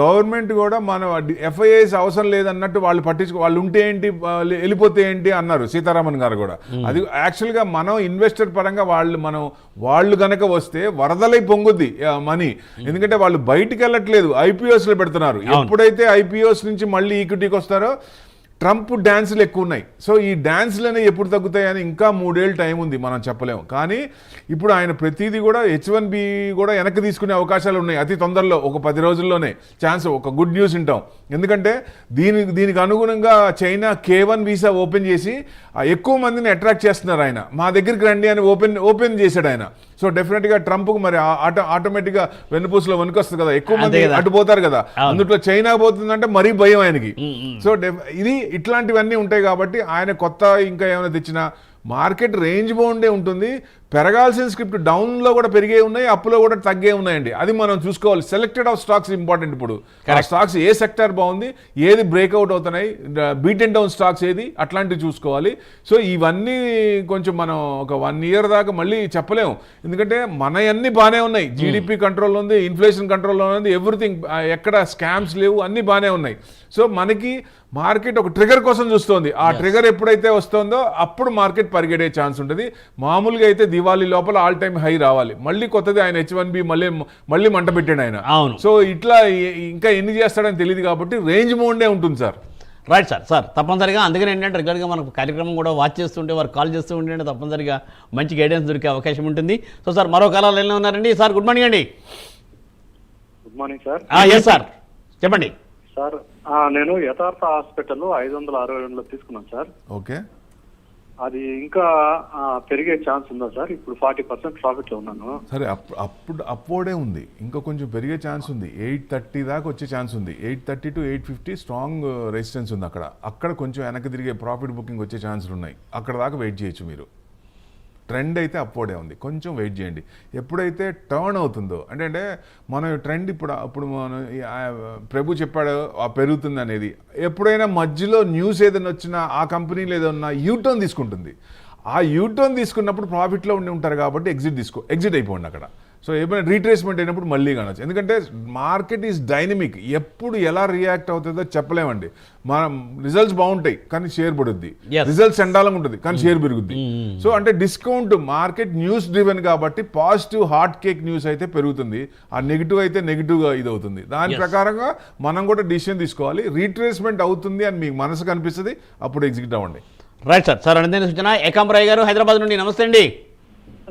గవర్నమెంట్ కూడా మన ఎఫ్ఐఐస్ అవసరం లేదన్నట్టు వాళ్ళు వాళ్ళు ఉంటే ఏంటి, వెళ్ళిపోతే ఏంటి అన్నారు సీతారామన్ గారు కూడా. అది యాక్చువల్గా మనం ఇన్వెస్టర్ పరంగా వాళ్ళు కనుక వస్తే వరదలై పొంగుద్ది మనీ. ఎందుకంటే వాళ్ళు బయటికి వెళ్ళట్లేదు, ఐపీఓస్లో పెడుతున్నారు. ఎప్పుడైతే ఐపీఓస్ నుంచి మళ్ళీ ఈక్విటీకి వస్తారో ట్రంప్ డ్యాన్సులు ఎక్కువ ఉన్నాయి. సో ఈ డ్యాన్సులనే ఎప్పుడు తగ్గుతాయని ఇంకా 3 ఏళ్ళు టైం ఉంది, మనం చెప్పలేము. కానీ ఇప్పుడు ఆయన ప్రతిదీ కూడా H1B కూడా వెనక్కి తీసుకునే అవకాశాలు ఉన్నాయి అతి తొందరలో, ఒక 10 రోజుల్లోనే ఛాన్స్. ఒక గుడ్ న్యూస్ వింటాం. ఎందుకంటే దీనికి అనుగుణంగా చైనా K1 వీసా ఓపెన్ చేసి ఎక్కువ మందిని అట్రాక్ట్ చేస్తున్నారు. ఆయన మా దగ్గరికి రండి అని ఓపెన్ చేశాడు ఆయన. సో డెఫినెట్గా ట్రంప్కు మరి ఆటోమేటిక్గా వెన్నుపూసలో వణుకొస్తుంది కదా, ఎక్కువ మంది అటు పోతారు కదా. అందుట్లో చైనా పోతుందంటే మరీ భయం ఆయనకి. సో ఇట్లాంటివన్నీ ఉంటాయి కాబట్టి ఆయన కొత్త ఇంకా ఏమైనా తెచ్చినా మార్కెట్ రేంజ్ బౌండే ఉంటుంది. పెరగాల్సిన స్క్రిప్ట్ డౌన్లో కూడా పెరిగే ఉన్నాయి, అప్లో కూడా తగ్గే ఉన్నాయండి. అది మనం చూసుకోవాలి. Selected of stocks important. ఇప్పుడు ఆ స్టాక్స్ ఏ సెక్టర్ బాగుంది, ఏది బ్రేక్అవుట్ అవుతున్నాయి, బీట్ అండ్ డౌన్ స్టాక్స్ ఏది, అట్లాంటివి చూసుకోవాలి. సో ఇవన్నీ కొంచెం మనం ఒక 1 ఇయర్ దాకా మళ్ళీ చెప్పలేము. ఎందుకంటే మనయన్నీ బాగానే ఉన్నాయి. జీడిపి కంట్రోల్లో ఉంది, ఇన్ఫ్లేషన్ కంట్రోల్లో ఉంది, ఎవ్రీథింగ్, ఎక్కడ స్కామ్స్ లేవు, అన్నీ బాగానే ఉన్నాయి. సో మనకి మార్కెట్ ఒక ట్రిగర్ కోసం చూస్తోంది. ఆ ట్రిగర్ ఎప్పుడైతే వస్తుందో అప్పుడు మార్కెట్ పరిగెడే ఛాన్స్ ఉంటుంది. మామూలుగా అయితే దివాళీ లోపల ఆల్ టైమ్ హై రావాలి. మళ్ళీ కొత్తది ఆయన H1B మళ్ళీ మంట పెట్టాడు ఆయన. సో ఇట్లా ఇంకా ఎన్ని చేస్తాడని తెలియదు కాబట్టి రేంజ్ మోడ్నే ఉంటుంది సార్. రైట్ సార్ తప్పనిసరిగా. అందుకని ఏంటంటే రెగ్యులర్గా మనకు కార్యక్రమం కూడా వాచ్ చేస్తుంటే, వారు కాల్ చేస్తూ ఉంటే తప్పనిసరిగా మంచి గైడెన్స్ దొరికే అవకాశం ఉంటుంది. సో సార్ మరో కాలాలు ఎలా ఉన్నారండి? సార్ గుడ్ మార్నింగ్ అండి. Good morning sir. Yes sir చెప్పండి సార్. నేను యథార్థ హాస్పిటల్ 562లో తీసుకున్నాను సార్. ఓకే. అది ఇంకా పెరిగే ఛాన్స్ ఉందా సార్? ఇప్పుడు 40% ప్రాఫిట్ లో ఉన్నాను. సరే, అప్పుడు అప్వర్డే ఉంది, ఇంకా కొంచెం పెరిగే ఛాన్స్ ఉంది. 830 దాకా వచ్చే ఛాన్స్ ఉంది. 830 to 850 స్ట్రాంగ్ రెసిస్టెన్స్ ఉంది. అక్కడ కొంచెం వెనక్కి తిరిగే ప్రాఫిట్ బుకింగ్ వచ్చే ఛాన్సులు ఉన్నాయి. అక్కడ దాకా వెయిట్ చేయొచ్చు మీరు. ట్రెండ్ అయితే అప్వర్డే ఉంది, కొంచెం వెయిట్ చేయండి. ఎప్పుడైతే టర్న్ అవుతుందో అంటే మన ట్రెండ్ ఇప్పుడు మనం ప్రభు చెప్పాడు పెరుగుతుంది అనేది, ఎప్పుడైనా మధ్యలో న్యూస్ ఏదైనా వచ్చినా ఆ కంపెనీలో ఏదన్నా యూటర్న్ తీసుకుంటుంది. ఆ యూటర్న్ తీసుకున్నప్పుడు ప్రాఫిట్లో ఉండి ఉంటారు కాబట్టి ఎగ్జిట్ అయిపోండి అక్కడ. సో ఏమైనా రీట్రేస్మెంట్ అయినప్పుడు మళ్ళీ కానొచ్చు. ఎందుకంటే మార్కెట్ ఈజ్ డైనమిక్, ఎప్పుడు ఎలా రియాక్ట్ అవుతుందో చెప్పలేమండి. మనం రిజల్ట్స్ బాగుంటాయి కానీ షేర్ పడుద్ది, రిజల్ట్స్ ఎండాలంగా ఉంటుంది కానీ షేర్ పెరుగుద్ది. సో అంటే డిస్కౌంట్ మార్కెట్ న్యూస్ డ్రివెన్ కాబట్టి పాజిటివ్ హాట్ కేక్ న్యూస్ అయితే పెరుగుతుంది, ఆ నెగిటివ్ అయితే నెగిటివ్గా ఇది అవుతుంది. దాని ప్రకారంగా మనం కూడా డిసిషన్ తీసుకోవాలి. రీట్రేస్మెంట్ అవుతుంది అని మీకు మనసు కనిపిస్తుంది, అప్పుడు ఎగ్జిక్యూట్ అవ్వండి. రైట్ సార్ అనంతైన సూచన. ఏకాంబరాయ్ గారు హైదరాబాద్ నుండి, నమస్తే అండి.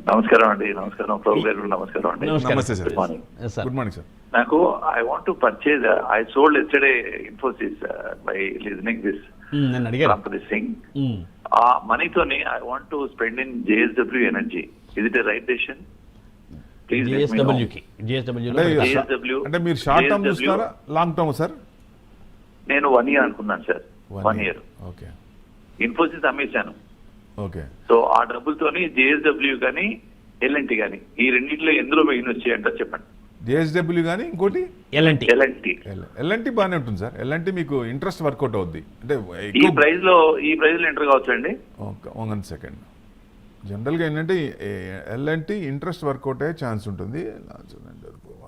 నమస్కారం అండి. నమస్కారం ప్రభు గారు. నమస్కారం అండి. నమస్తే sir. Good morning. Good morning sir. నాకు I want to purchase, I sold yesterday Infosys by listening this this thing. ఆ మనీతోని I want to spend in JSW Energy. Is it a right decision? అంటే మీరు షార్ట్ టర్మ్ చూస్తారా long term sir? నేను 1 year అనుకున్నాను sir. 1 year. Okay. Infosys అమ్మేశాను. Okay. So ఆ డబ్బులతోని JSW కానీ L&T కానీ ఈ రెండింటిలో ఎందులో ఇన్వెస్ట్ చేయంటారు చెప్పండి. JSW కానీ ఇంకోటి L&T బాగానే ఉంటుంది సార్. L&T మీకు ఇంట్రెస్ట్ వర్కౌట్ అవుద్ది. అంటే ఈ ప్రైస్ లో ఎంటర్ కావచ్చు అండి. 1 సెకండ్. జనరల్గా ఏంటంటే L&T ఇంట్రెస్ట్ వర్కౌట్ అయ్యే ఛాన్స్ ఉంటుంది.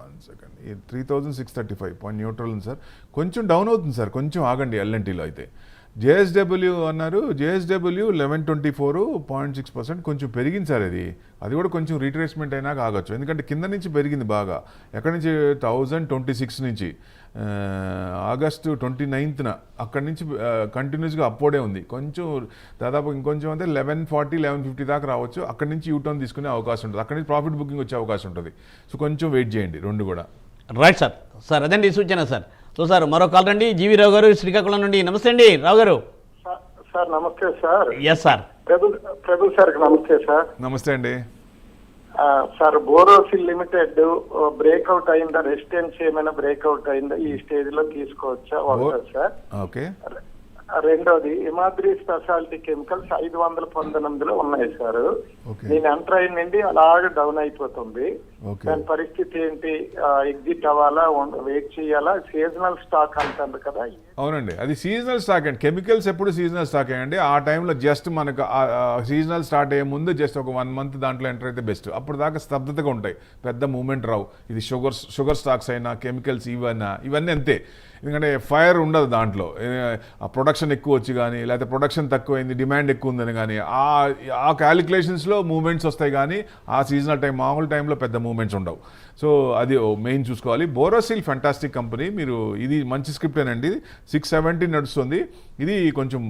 1 సెకండ్. 3635 పాయింట్ న్యూట్రల్ ఉంది సార్. కొంచెం డౌన్ అవుతుంది సార్, కొంచెం ఆగండి. L&Tలో అయితే JSW అన్నారు. JSW 1124.6% కొంచెం పెరిగింది సార్. అది కూడా కొంచెం రీట్రేస్మెంట్ అయినా కాగచ్చు. ఎందుకంటే కింద నుంచి పెరిగింది బాగా. ఎక్కడి నుంచి 1026 నుంచి ఆగస్టు 29న అక్కడి నుంచి కంటిన్యూస్గా అప్వర్డే ఉంది. కొంచెం దాదాపు ఇంకొంచెం అంటే 1140, 1150 దాకా రావచ్చు. అక్కడి నుంచి యూటర్న్ తీసుకునే అవకాశం ఉంటుంది. అక్కడి నుంచి ప్రాఫిట్ బుకింగ్ వచ్చే అవకాశం ఉంటుంది. సో కొంచెం వెయిట్ చేయండి రెండు కూడా. రైట్ సార్ అదండి సూచన సార్. సో సార్ మరో కాల్ రండి. జీవి రావు గారు శ్రీకాకుళం నుండి, నమస్తే అండి రావు గారు. సార్ నమస్తే sir. Yes sir. Prabhu sir నమస్తే సార్. నమస్తే అండి. సార్ బోరోసిల్ లిమిటెడ్ బ్రేక్అవుట్ అయిందా? రెసిస్టెన్స్ ఏమైనా బ్రేక్అవుట్ అయిందా? ఈ స్టేజ్ లో తీసుకోవచ్చా? Sir okay. రెండోది హిమాద్రి స్పెషాలిటీ కెమికల్స్ 519లో ఉన్నాయి సార్. నేను ఎంటర్ అయిందండి అలాగే డౌన్ అయిపోతుంది. దాని పరిస్థితి ఏంటి? ఎగ్జిట్ అవ్వాలా, వెయిట్ చేయాలా? సీజనల్ స్టాక్ అంటారు కదా. అవునండి, అది సీజనల్ స్టాక్ అండి. కెమికల్స్ ఎప్పుడు సీజనల్ స్టాక్ అండి. ఆ టైంలో జస్ట్ మనకు సీజనల్ స్టార్ట్ అయ్యే ముందు జస్ట్ ఒక 1 month దాంట్లో ఎంటర్ అయితే బెస్ట్. అప్పుడు దాకా స్తబ్దతగా ఉంటాయి, పెద్ద మూమెంట్ రావు. ఇది షుగర్ స్టాక్స్ అయినా కెమికల్స్ ఇవన్నీ అంతే. ఎందుకంటే ఫైర్ ఉండదు దాంట్లో. ప్రొడక్షన్ ఎక్కువ వచ్చి కానీ లేకపోతే ప్రొడక్షన్ తక్కువైంది, డిమాండ్ ఎక్కువ ఉందని కానీ ఆ క్యాలిక్యులేషన్స్లో మూమెంట్స్ వస్తాయి కానీ ఆ సీజనల్ టైం మామూలు టైంలో పెద్ద మూమెంట్స్ ఉండవు. సో అది మెయిన్ చూసుకోవాలి. Borosil fantastic company. మీరు ఇది మంచి స్క్రిప్ట్ అండి. 670 నడుస్తుంది. ఇది కొంచెం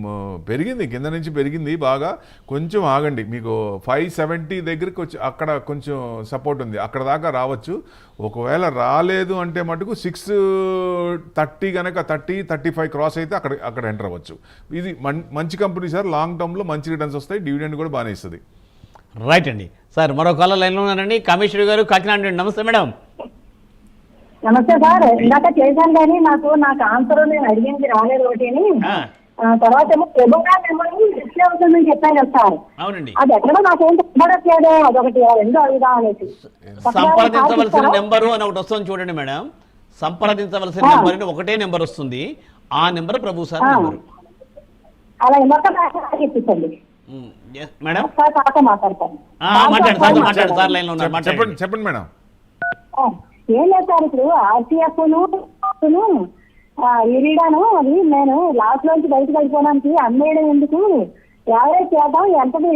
పెరిగింది, కింద నుంచి పెరిగింది బాగా. కొంచెం ఆగండి, మీకు 570 దగ్గరికి వచ్చి అక్కడ కొంచెం సపోర్ట్ ఉంది, అక్కడ దాకా రావచ్చు. ఒకవేళ రాలేదు అంటే మటుకు 630 కనుక 30-35 క్రాస్ అయితే అక్కడ ఎంటర్ అవ్వచ్చు. ఇది మంచి కంపెనీ సార్. లాంగ్ టర్మ్లో మంచి రిటర్న్స్ వస్తాయి, డివిడెండ్ కూడా బాగానే ఇస్తుంది. రైట్ అండి. సార్ మరో కాలర్ లైన్లో ఉన్నారండి, కామేశ్వరి గారు, కాకినాడ నుండి. నమస్తే మేడం. నమస్తే సార్. ఇందాక చేశాను కానీ నాకు ఆన్సర్ నేను అడిగింది రాలేదు ఒకటిని. తర్వాత ఏమో ప్రభుత్వం మిమ్మల్ని రిస్క్ అవుతుందని చెప్పాను కదా సార్. అవునండి, అది ఎక్కడో నాకేం కనబడట్లేదు. అదొకటి రెండో అడుగుదాం అనేసి. సంప్రదించవలసిన నెంబరు అని ఒకటి వస్తుంది చూడండి మేడం. సంప్రదించవలసిన నెంబర్ అని ఒకటే నెంబర్ వస్తుంది. ఆ నెంబర్ ప్రభు సార్ నెంబరు. అలా మొత్తం ఇప్పించండి మేడం. మాట్లాడతాను. సార్ లైన్లో ఉన్నారు, చెప్పండి మేడం. ఏం లేదు సార్, ఇప్పుడు ఆర్టీఎఫ్ ఇరిడాను అది నేను లాస్ట్ లోంచి బయటకు వెళ్ళిపోవడానికి అమ్మేయడం ఎందుకు, యావరేజ్ చేద్దాం,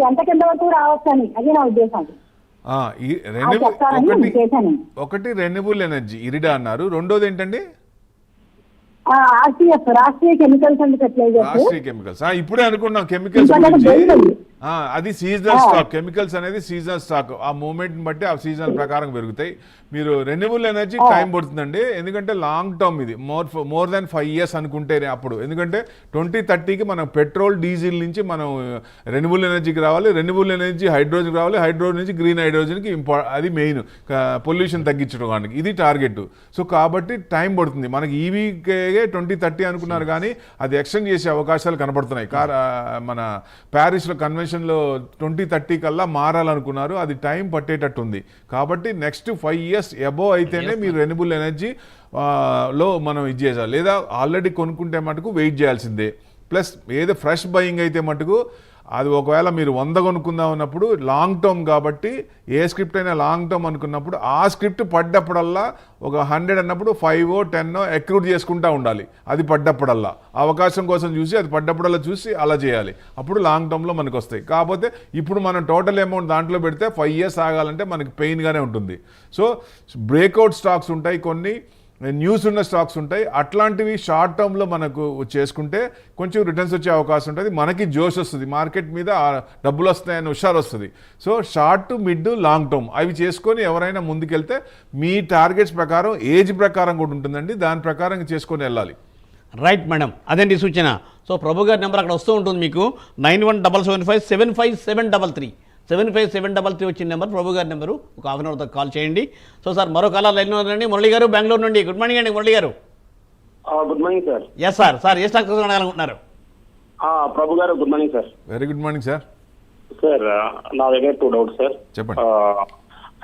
ఎంత కింద వరకు రావచ్చు అని. అది నా ఉద్దేశం. ఒకటి రెన్యూబుల్ ఎనర్జీ ఇరిడా అన్నారు. రెండోది ఏంటండి? RCF, Rashtriya chemicals and fertilizers. Rashtriya chemicals ఇప్పుడే అనుకున్నాం. కెమికల్స్ అది సీజనల్ స్టాక్. కెమికల్స్ అనేది సీజనల్ స్టాక్. ఆ మూమెంట్ బట్టి ఆ సీజనల్ ప్రకారం పెరుగుతాయి. మీరు రెన్యూబుల్ ఎనర్జీ టైం పడుతుందండి, ఎందుకంటే లాంగ్ టర్మ్ ఇది. మోర్ దాన్ 5 years అనుకుంటేనే అప్పుడు. ఎందుకంటే 2030కి మనం పెట్రోల్ డీజిల్ నుంచి మనం రెన్యూబుల్ ఎనర్జీకి రావాలి, రెన్యూబుల్ ఎనర్జీ హైడ్రోజన్కి రావాలి, హైడ్రోజన్ నుంచి గ్రీన్ హైడ్రోజన్కి అది మెయిన్ పొల్యూషన్ తగ్గించడానికి. ఇది టార్గెట్. సో కాబట్టి టైం పడుతుంది. మనకి ఈవీకే 2030 అనుకున్నారు కానీ అది ఎక్స్టెండ్ చేసే అవకాశాలు కనబడుతున్నాయి. మన ప్యారిస్లో కన్వెన్షన్లో 2030 కల్లా మారాలనుకున్నారు. అది టైం పట్టేటట్టు ఉంది. కాబట్టి నెక్స్ట్ 5 years అబోవ్ అయితేనే మీరు రెన్యూబుల్ ఎనర్జీ లో మనం ఇది చేయాలి. లేదా ఆల్రెడీ కొనుక్కుంటే మటుకు వెయిట్ చేయాల్సిందే. ప్లస్ ఏదో ఫ్రెష్ బయింగ్ అయితే మటుకు అది ఒకవేళ మీరు 100 కొనుక్కుందాం అన్నప్పుడు లాంగ్ టర్మ్ కాబట్టి ఏ స్క్రిప్ట్ అయినా లాంగ్ టర్మ్ అనుకున్నప్పుడు ఆ స్క్రిప్ట్ పడ్డప్పుడల్లా ఒక 100 అన్నప్పుడు 5 or 10 ఎక్రూట్ చేసుకుంటూ ఉండాలి. అది పడ్డప్పుడల్లా అవకాశం కోసం చూసి అది పడ్డప్పుడల్లా చూసి అలా చేయాలి. అప్పుడు లాంగ్ టర్మ్లో మనకు వస్తాయి. కాకపోతే ఇప్పుడు మనం టోటల్ అమౌంట్ దాంట్లో పెడితే 5 years ఆగాలంటే మనకి పెయిన్గానే ఉంటుంది. సో బ్రేక్అవుట్ స్టాక్స్ ఉంటాయి, కొన్ని న్యూస్ ఉన్న స్టాక్స్ ఉంటాయి. అట్లాంటివి షార్ట్ టర్మ్లో మనకు చేసుకుంటే కొంచెం రిటర్న్స్ వచ్చే అవకాశం ఉంటుంది. మనకి జోష్ వస్తుంది, మార్కెట్ మీద డబ్బులు వస్తాయని హుషారు వస్తుంది. So short, mid, long term అవి చేసుకొని ఎవరైనా ముందుకెళ్తే మీ టార్గెట్స్ ప్రకారం ఏజ్ ప్రకారం కూడా ఉంటుందండి, దాని ప్రకారం చేసుకొని వెళ్ళాలి. రైట్ మేడం, అదండి సూచన. సో ప్రభు గారి నెంబర్ అక్కడ వస్తూ ఉంటుంది మీకు. 9177575733 75733 వచ్చిన నెంబర్ ప్రభు గారి నెంబరు. ఒక 1/2 hour కాల్ చేయండి. సో సార్ మరో కాలర్ లైన్లో ఉందండి, మురళి గారు, బెంగళూరు నుండి. గుడ్ మార్నింగ్ అండి Murali garu. Good morning sir. Yes sir. Sir ఏ స్టాక్ అడగాలనుకుంటున్నారు? ప్రభు గారు good morning sir. Very good morning sir. Sir నా దగ్గర 2 doubts సార్. చెప్పండి.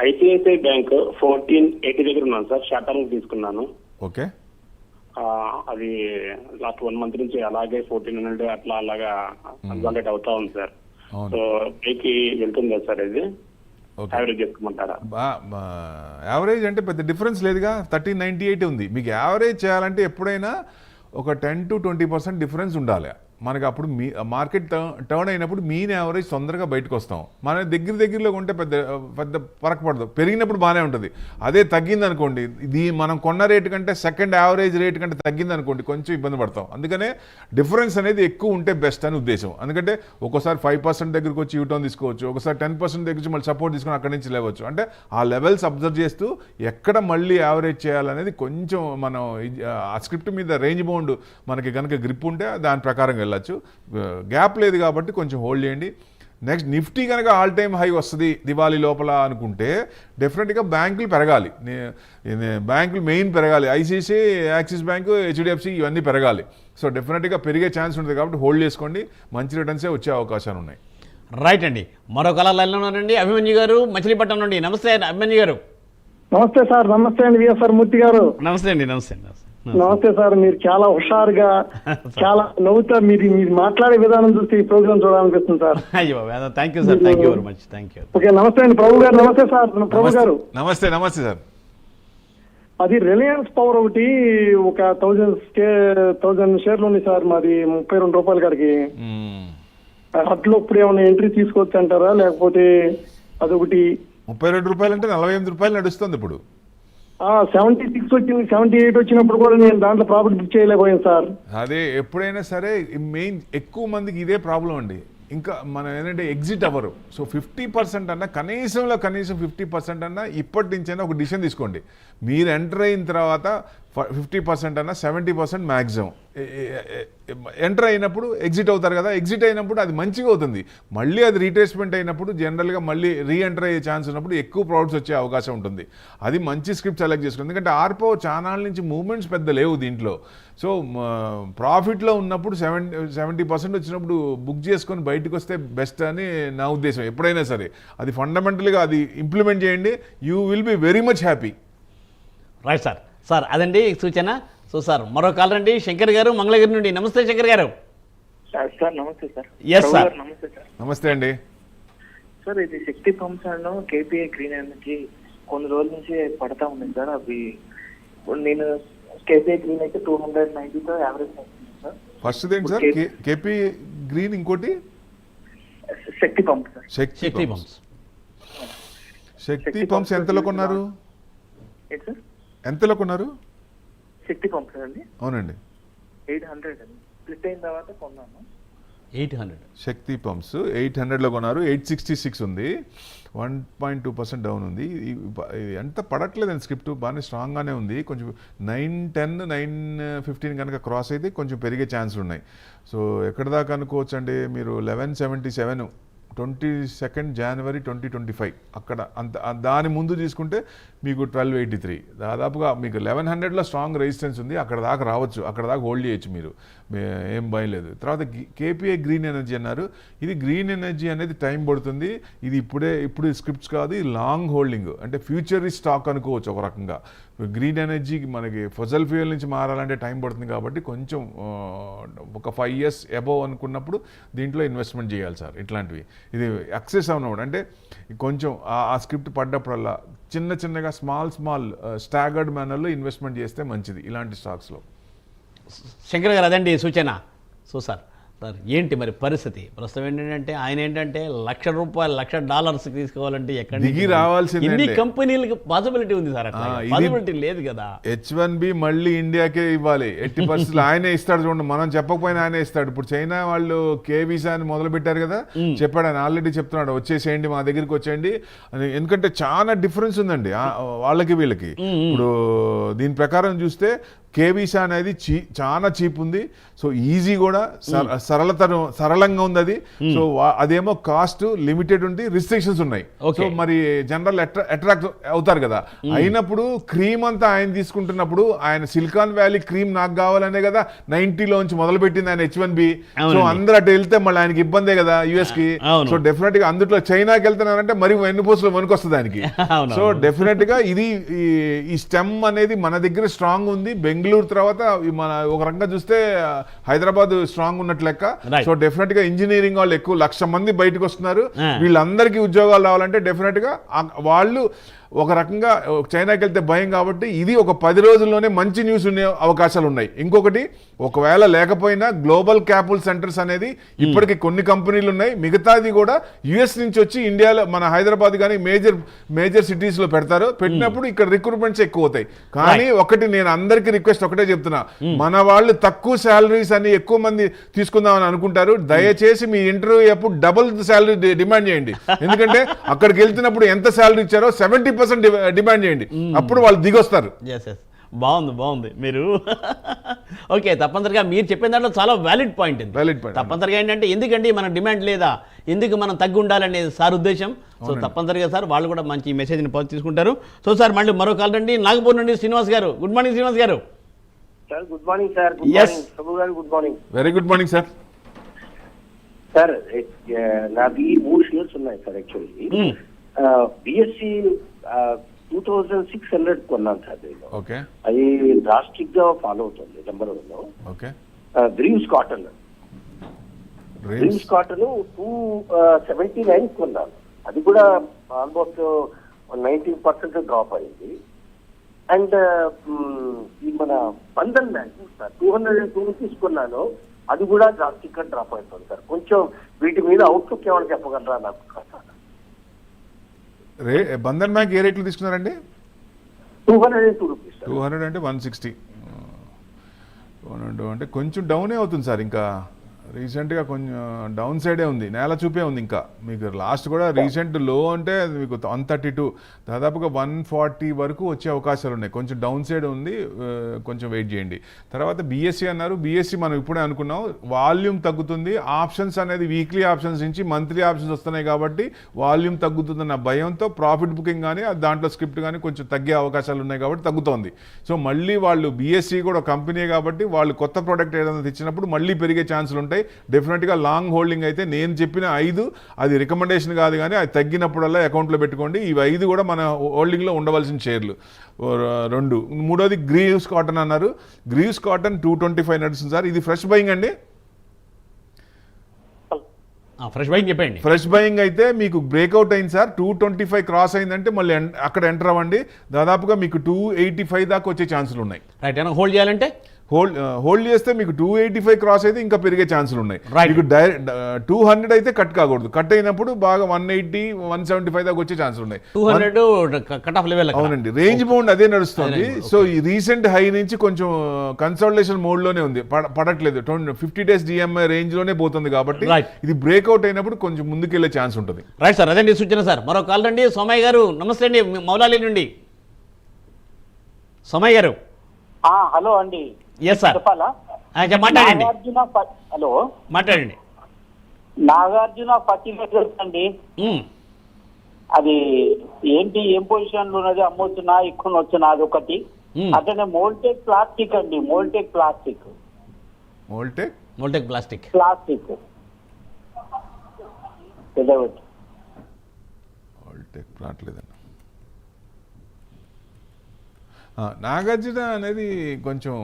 ఐసిఐసిఐ బ్యాంక్ 1480 దగ్గర ఉన్నాను సార్. షార్ట్ టర్మ్ తీసుకున్నాను. ఓకే. అది లాస్ట్ 1 month నుంచి అలాగే 1400 అట్లా అలాగా కన్సల్టేట్ అవుతా ఉంది సార్. సో పైకి వెళ్తుందా సార్? ఇది యావరేజ్ చేసుకోమంటారా? యావరేజ్ అంటే పెద్ద డిఫరెన్స్ లేదుగా, 1398 ఉంది. మీకు యావరేజ్ చేయాలంటే ఎప్పుడైనా ఒక 10 to 20% డిఫరెన్స్ ఉండాలి. మనకు అప్పుడు మార్కెట్ టర్న్ అయినప్పుడు మీన్ యావరేజ్ తొందరగా బయటకు వస్తాం. మన దగ్గరలో ఉంటే పెద్ద ఫరక్ పడదు. పెరిగినప్పుడు బాగానే ఉంటుంది. అదే తగ్గింది అనుకోండి, ఇది మనం కొన్న రేటు కంటే సెకండ్ యావరేజ్ రేటు కంటే తగ్గింది అనుకోండి, కొంచెం ఇబ్బంది పడతాం. అందుకనే డిఫరెన్స్ అనేది ఎక్కువ ఉంటే బెస్ట్ అని ఉద్దేశం. ఎందుకంటే ఒక్కోసారి 5% దగ్గరికి వచ్చి యూటర్న్ తీసుకోవచ్చు, ఒకసారి 10% దగ్గర నుంచి మళ్ళీ సపోర్ట్ తీసుకొని అక్కడి నుంచి లేవచ్చు. అంటే ఆ లెవెల్స్ అబ్జర్వ్ చేస్తూ ఎక్కడ మళ్ళీ యావరేజ్ చేయాలనేది కొంచెం మనం ఆ స్క్రిప్ట్ మీద రేంజ్ బౌండ్ మనకి కనుక గ్రిప్ ఉంటే దాని ప్రకారం వెళ్ళచ్చు. గ్యాప్ లేదు కాబట్టి కొంచెం హోల్డ్ చేయండి. నెక్స్ట్ నిఫ్టీ కనుక ఆల్ టైమ్ హై వస్తుంది దివాళీ లోపల అనుకుంటే డెఫినెట్గా బ్యాంకులు పెరగాలి, బ్యాంకులు మెయిన్ పెరగాలి, ఐసిఐసిఐ, యాక్సిస్ బ్యాంకు, హెచ్డిఎఫ్సి ఇవన్నీ పెరగాలి. సో డెఫినెట్గా పెరిగే ఛాన్స్ ఉంటుంది కాబట్టి హోల్డ్ చేసుకోండి, మంచి రిటర్న్సే వచ్చే అవకాశాలు ఉన్నాయి. రైట్ అండి. మరో కళ లైన్లో ఉన్నారండి అభిమన్యు గారు మచిలీపట్నం నుండి. నమస్తే అభిమన్యు గారు. నమస్తే సార్. నమస్తే అండి విఎస్ఆర్ మూర్తి గారు. నమస్తే అండి. నమస్తే. నమస్తే సార్. మీరు చాలా హుషారుగా చాలా నవ్వుతా మీరు మాట్లాడే విధానం చూస్తే ఈ ప్రోగ్రామ్ చూడాలనిపిస్తుంది సార్. అయ్యో thank you sir, thank you very much, thank you. Okay నమస్తే అండి ప్రభు గారు. నమస్తే సార్. ప్రభు గారు నమస్తే. నమస్తే సార్. అది రిలయన్స్ పవర్ ఒకటి ఒక 1000 షేర్లు ఉన్నాయి సార్. మాది 32 రూపాయల కాడికి. అట్లో ఇప్పుడు ఏమైనా ఎంట్రీ తీసుకోవచ్చు అంటారా, లేకపోతే అదొకటి 32 రూపాయలు అంటే 48 రూపాయలు నడుస్తుంది ఇప్పుడు. 76 వచ్చింది, 78 వచ్చినప్పుడు కూడా నేను దాంట్లో ప్రాఫిట్ బుక్ చేయలేకపోయాను సార్. అదే ఎప్పుడైనా సరే మెయిన్ ఎక్కువ మందికి ఇదే ప్రాబ్లం అండి. ఇంకా మనం ఏంటంటే ఎగ్జిట్ అవ్వరు. సో 50% అన్నా కనీసం 50% అన్నా ఇప్పటి నుంచైనా ఒక డిసిషన్ తీసుకోండి. మీరు ఎంటర్ అయిన తర్వాత 50% అన్నా 70% మ్యాక్సిమం ఎంటర్ అయినప్పుడు ఎగ్జిట్ అవుతారు కదా. ఎగ్జిట్ అయినప్పుడు అది మంచిగా అవుతుంది. మళ్ళీ అది రీట్రేస్మెంట్ అయినప్పుడు జనరల్గా మళ్ళీ రీఎంటర్ అయ్యే ఛాన్స్ ఉన్నప్పుడు ఎక్కువ ప్రాఫిట్స్ వచ్చే అవకాశం ఉంటుంది. అది మంచి స్క్రిప్ట్ సెలెక్ట్ చేసుకోండి. ఎందుకంటే ఆర్పో ఛానల్ నుంచి మూవ్మెంట్స్ పెద్ద లేవు దీంట్లో. సో ప్రాఫిట్లో ఉన్నప్పుడు 70% వచ్చినప్పుడు బుక్ చేసుకొని బయటకు వస్తే బెస్ట్ అని నా ఉద్దేశం. ఎప్పుడైనా సరే అది ఫండమెంటల్గా అది ఇంప్లిమెంట్ చేయండి, you will be very much happy. Right sir. Sir అదండి సూచన. సో సార్ మరో కాల్ రండి శంకర్ గారు మంగళగిరి నుండి. నమస్తే శంకర్ గారు. సార్ నమస్తే సార్. Yes sir. నమస్తే సార్. నమస్తే అండి. సార్ ఇది Shakti Pumps and KPI Green Energy కొన్ని రోజుల నుంచి పడతా ఉంది సార్. అవి నేను కేపీఐ గ్రీన్ అయితే 290తో యావరేజ్ అవుతుంది సార్. ఫస్ట్ ఏంటి సార్ కేపీ గ్రీన్, ఇంకోటి శక్తి పంప్ సార్. శక్తి పంప్స్. శక్తి పంప్స్ ఎంతలో కొన్నారు? ఎంతలో కొన్నారు? శక్తి పంప్స్ అండి. అవునండి 800 అండి. స్ప్లిట్ అయిన తర్వాత కొన్నాను. 800 శక్తి పంప్స్ 800లో కొన్నారు. 866 ఉంది, 1.2% డౌన్ ఉంది. ఎంత పడట్లేదండి స్క్రిప్ట్, బాగానే స్ట్రాంగ్గానే ఉంది. కొంచెం 910, 915 కనుక క్రాస్ అయితే కొంచెం పెరిగే ఛాన్సులు ఉన్నాయి. సో ఎక్కడి దాకా అనుకోవచ్చు అండి మీరు? 1177 22 జనవరి 2025 అక్కడ అంత దాని ముందు తీసుకుంటే మీకు 1283 దాదాపుగా మీకు 1100లో స్ట్రాంగ్ రెసిస్టెన్స్ ఉంది. అక్కడ దాకా రావచ్చు, అక్కడ దాకా హోల్డ్ చేయొచ్చు మీరు, ఏం భయం లేదు. తర్వాత కేపీఐ గ్రీన్ ఎనర్జీ అన్నారు. ఇది గ్రీన్ ఎనర్జీ అనేది టైం పడుతుంది. ఇది ఇప్పుడు స్క్రిప్ట్స్ కాదు, ఇది లాంగ్ హోల్డింగ్, అంటే ఫ్యూచర్ స్టాక్ అనుకోవచ్చు ఒక రకంగా. గ్రీన్ ఎనర్జీకి మనకి ఫసల్ ఫ్యూయల్ నుంచి మారాలంటే టైం పడుతుంది కాబట్టి కొంచెం ఒక 5 years అబోవ్ అనుకున్నప్పుడు దీంట్లో ఇన్వెస్ట్మెంట్ చేయాలి సార్. ఇట్లాంటివి ఇది యాక్సెస్ అన్నమాట. అంటే కొంచెం ఆ స్క్రిప్ట్ పడ్డప్పుడల్లా చిన్నగా స్మాల్ స్టాగర్డ్ మేనర్లో ఇన్వెస్ట్మెంట్ చేస్తే మంచిది ఇలాంటి స్టాక్స్లో. శంకర్ గారు అదండి సూచన. సో సార్ ఏంటి మరి పరిస్థితి ప్రస్తుతం ఏంటంటే ఆయన ఏంటంటే $1,00,000 తీసుకోవాలంటే ఎక్కడ దిగి రావాల్సింది. ఎన్ని కంపెనీలకు పాసిబిలిటీ ఉంది సార్? పాసిబిలిటీ లేదు కదా. H1B మళ్ళీ ఇండియాకే ఇవ్వాలి ఎట్టి పరిస్థితులు. ఆయనే ఇస్తాడు చూడండి, మనం చెప్పకపోయినా ఆయనే ఇస్తాడు. ఇప్పుడు చైనా వాళ్ళు కే వీసా అని మొదలు పెట్టారు కదా, చెప్పాడు ఆయన, ఆల్రెడీ చెప్తున్నాడు వచ్చేసేయండి మా దగ్గరికి వచ్చేయండి అని. ఎందుకంటే చాలా డిఫరెన్స్ ఉందండి వాళ్ళకి వీళ్ళకి. ఇప్పుడు దీని ప్రకారం చూస్తే కే వీసా అనేది చాలా చీప్ ఉంది. సో ఈజీ కూడా, సరళంగా ఉంది అది. సో అదేమో కాస్ట్ లిమిటెడ్ ఉంది, రిస్ట్రిక్షన్స్ ఉన్నాయి. సో మరి జనరల్ అట్రాక్ట్ అవుతారు కదా. అయినప్పుడు క్రీమ్ అంతా ఆయన తీసుకుంటున్నప్పుడు ఆయన సిలికాన్ వ్యాలీ క్రీమ్ నాకు కావాలనే కదా 90లోంచి మొదలు పెట్టింది ఆయన H1B. సో అందరూ అటు వెళ్తే మళ్ళీ ఆయనకి ఇబ్బందే కదా US కి. సో డెఫినెట్ గా అందులో చైనాకి వెళ్తున్నారంటే మరి వెన్నుపోసులో వనుకొస్తుంది ఆయనకి. సో డెఫినెట్ గా ఇది ఈ స్టెమ్ అనేది మన దగ్గర స్ట్రాంగ్ ఉంది. బెంగళూరు తర్వాత మన ఒక రకంగా చూస్తే హైదరాబాద్ స్ట్రాంగ్ ఉన్నట్లు లెక్క. సో డెఫినెట్ గా ఇంజనీరింగ్ వాళ్ళు ఎక్కువ 1,00,000 మంది బయటకు వస్తున్నారు. వీళ్ళందరికీ ఉద్యోగాలు రావాలంటే డెఫినెట్ గా వాళ్ళు ఒక రకంగా చైనాకి వెళ్తే భయం కాబట్టి ఇది ఒక 10 రోజుల్లోనే మంచి న్యూస్ ఉండే అవకాశాలు ఉన్నాయి. ఇంకొకటి ఒకవేళ లేకపోయినా గ్లోబల్ క్యాపిటల్ సెంటర్స్ అనేది ఇప్పటికి కొన్ని కంపెనీలు ఉన్నాయి. మిగతాది కూడా US నుంచి వచ్చి ఇండియాలో మన హైదరాబాద్ కానీ మేజర్ సిటీస్లో పెడతారు. పెట్టినప్పుడు ఇక్కడ రిక్రూట్మెంట్స్ ఎక్కువ అవుతాయి. కానీ ఒకటి నేను అందరికీ రిక్వెస్ట్ ఒకటే చెప్తున్నా, మన వాళ్ళు తక్కువ శాలరీస్ అని ఎక్కువ మంది తీసుకుందామని అనుకుంటారు. దయచేసి మీ ఇంటర్వ్యూ అప్పుడు డబుల్ శాలరీ డిమాండ్ చేయండి. ఎందుకంటే అక్కడికి వెళ్తున్నప్పుడు ఎంత శాలరీ ఇచ్చారో 70% డిమాండ్ చేయండి, అప్పుడు వాళ్ళు దిగొస్తారు. బాగుంది మీరు ఓకే. తప్పనిసరిగా మీరు చెప్పిన దాంట్లో చాలా వ్యాలిడ్ పాయింట్ ఇది. తప్పనిసరిగా ఏంటంటే ఎందుకండి మన డిమాండ్ లేదా, ఎందుకు మనం తగ్గి ఉండాలనేది సార్ ఉద్దేశం. సో తప్పనిసరిగా సార్ వాళ్ళు కూడా మంచి మెసేజ్ని పాస్ తీసుకుంటారు. సో సార్ మళ్ళీ మరో కాల్ రండి, నాగపూర్ నుండి శ్రీనివాస్ గారు. గుడ్ మార్నింగ్ శ్రీనివాస్ గారు. Sir good morning sir. Good morning. Very good morning sir. Sir నాది 3 షేర్స్ ఉన్నాయి సార్. యాక్చువల్లీ బిఎస్సి 2600 కొన్నాను సార్ నేను. అది డ్రాస్టిక్ గా ఫాలో అవుతుంది. నెంబర్ 1 డ్రీమ్స్ కాటన్ 279 కొన్నాను. అది కూడా ఆల్మోస్ట్ 19% డ్రాప్ అయింది. అండ్ ఈ మన బంధన్ బ్యాంక్ సార్ 202 తీసుకున్నాను, అది కూడా డ్రాస్టిక్ గా డ్రాప్ అవుతుంది సార్. కొంచెం వీటి మీద అవుట్లుక్ ఏమైనా చెప్పగలరా నాకు? బంధన్ బ్యాంక్ ఏ రేట్లు తీసుకున్నారండి? 202 రూపీస్. 200 అంటే 160. 200 అంటే కొంచెం డౌనే అవుతుంది సార్. ఇంకా రీసెంట్గా కొంచెం డౌన్ సైడే ఉంది, నేల చూపే ఉంది. ఇంకా మీకు లాస్ట్ కూడా రీసెంట్ లో అంటే మీకు 132, దాదాపుగా 140 వరకు వచ్చే అవకాశాలు ఉన్నాయి. కొంచెం డౌన్ సైడ్ ఉంది, కొంచెం వెయిట్ చేయండి. తర్వాత బీఎస్సీ అన్నారు. బీఎస్సీ మనం ఇప్పుడే అనుకున్నాం, వాల్యూమ్ తగ్గుతుంది. ఆప్షన్స్ అనేది వీక్లీ ఆప్షన్స్ నుంచి మంత్లీ ఆప్షన్స్ వస్తున్నాయి కాబట్టి వాల్యూమ్ తగ్గుతుందన్న భయంతో ప్రాఫిట్ బుకింగ్ కానీ దాంట్లో స్క్రిప్ట్ కానీ కొంచెం తగ్గే అవకాశాలు ఉన్నాయి కాబట్టి తగ్గుతోంది. సో మళ్ళీ వాళ్ళు బీఎస్సీ కూడా కంపెనీ కాబట్టి వాళ్ళు కొత్త ప్రోడక్ట్ ఏదైనా తెచ్చినప్పుడు మళ్ళీ పెరిగే ఛాన్సులు ఉంటాయి. డెఫినెట్గా లాంగ్ హోల్డింగ్ అయితే నేను చెప్పిన 5 అది రికమెండేషన్ కాదు, కానీ అది తగ్గినప్పుడల్లా అకౌంట్లో పెట్టుకోండి. ఇవి 5 కూడా మన హోల్డింగ్లో ఉండవలసిన షేర్లు. 2 మూడోది గ్రీవ్స్ కాటన్ అన్నారు. గ్రీవ్స్ కాటన్ 225 నడుస్తుంది సార్. ఇది ఫ్రెష్ బయింగ్ అండి. ఫ్రెష్ బయింగ్ చెప్పండి. ఫ్రెష్ బయింగ్ అయితే మీకు బ్రేక్అవుట్ అయింది సార్. 225 క్రాస్ అయిందంటే మళ్ళీ అక్కడ ఎంటర్ అవ్వండి. దాదాపుగా మీకు 285 దాకా వచ్చే ఛాన్సులు ఉన్నాయి. రైట్. ఏమైనా హోల్డ్ చేయాలంటే హోల్డ్ చేస్తే మీకు 285 క్రాస్ అయితే ఇంకా పెరిగే ఛాన్సులు ఉన్నాయి. మీకు 200 అయితే కట్ కాకూడదు. కట్ అయినప్పుడు బాగా 180, 175 దాకా వచ్చే ఛాన్సులు ఉన్నాయి. 200 కట్ ఆఫ్ లెవెల్. అవునండి, రేంజ్ బౌండ్ అదే నడుస్తుంది. సో ఈ రీసెంట్ హై నుంచి కొంచెం కన్సల్టేషన్ మోడ్ లోనే ఉంది, పడట్లేదు. 50 days DMI రేంజ్ లోనే పోతుంది కాబట్టి ఇది బ్రేక్అవుట్ అయినప్పుడు కొంచెం ముందుకెళ్లే ఛాన్స్ ఉంటుంది. రైట్ సార్, అదండి సూచన సార్. మరో కాల్ రండి, సోమయ్య గారు. నమస్తే అండి, మౌలాలి నుండి సోమయ్య గారు. హలో అండి. ఎస్ సార్, చెప్పాలా? మాట్లాడండి. హలో మాట్లాడండి. నాగార్జున ఫర్టిలైజర్స్ అండి. అది ఏంటి, ఏం పొజిషన్ లో ఉన్నది? అమ్మొచ్చునా ఎక్కువ వచ్చునా? అది ఒకటి. అతనే మోల్టెక్ ప్లాస్టిక్ అండి. మోల్టెక్ ప్లాస్టిక్ రావట్లేదండి. నాగార్జున అనేది కొంచెం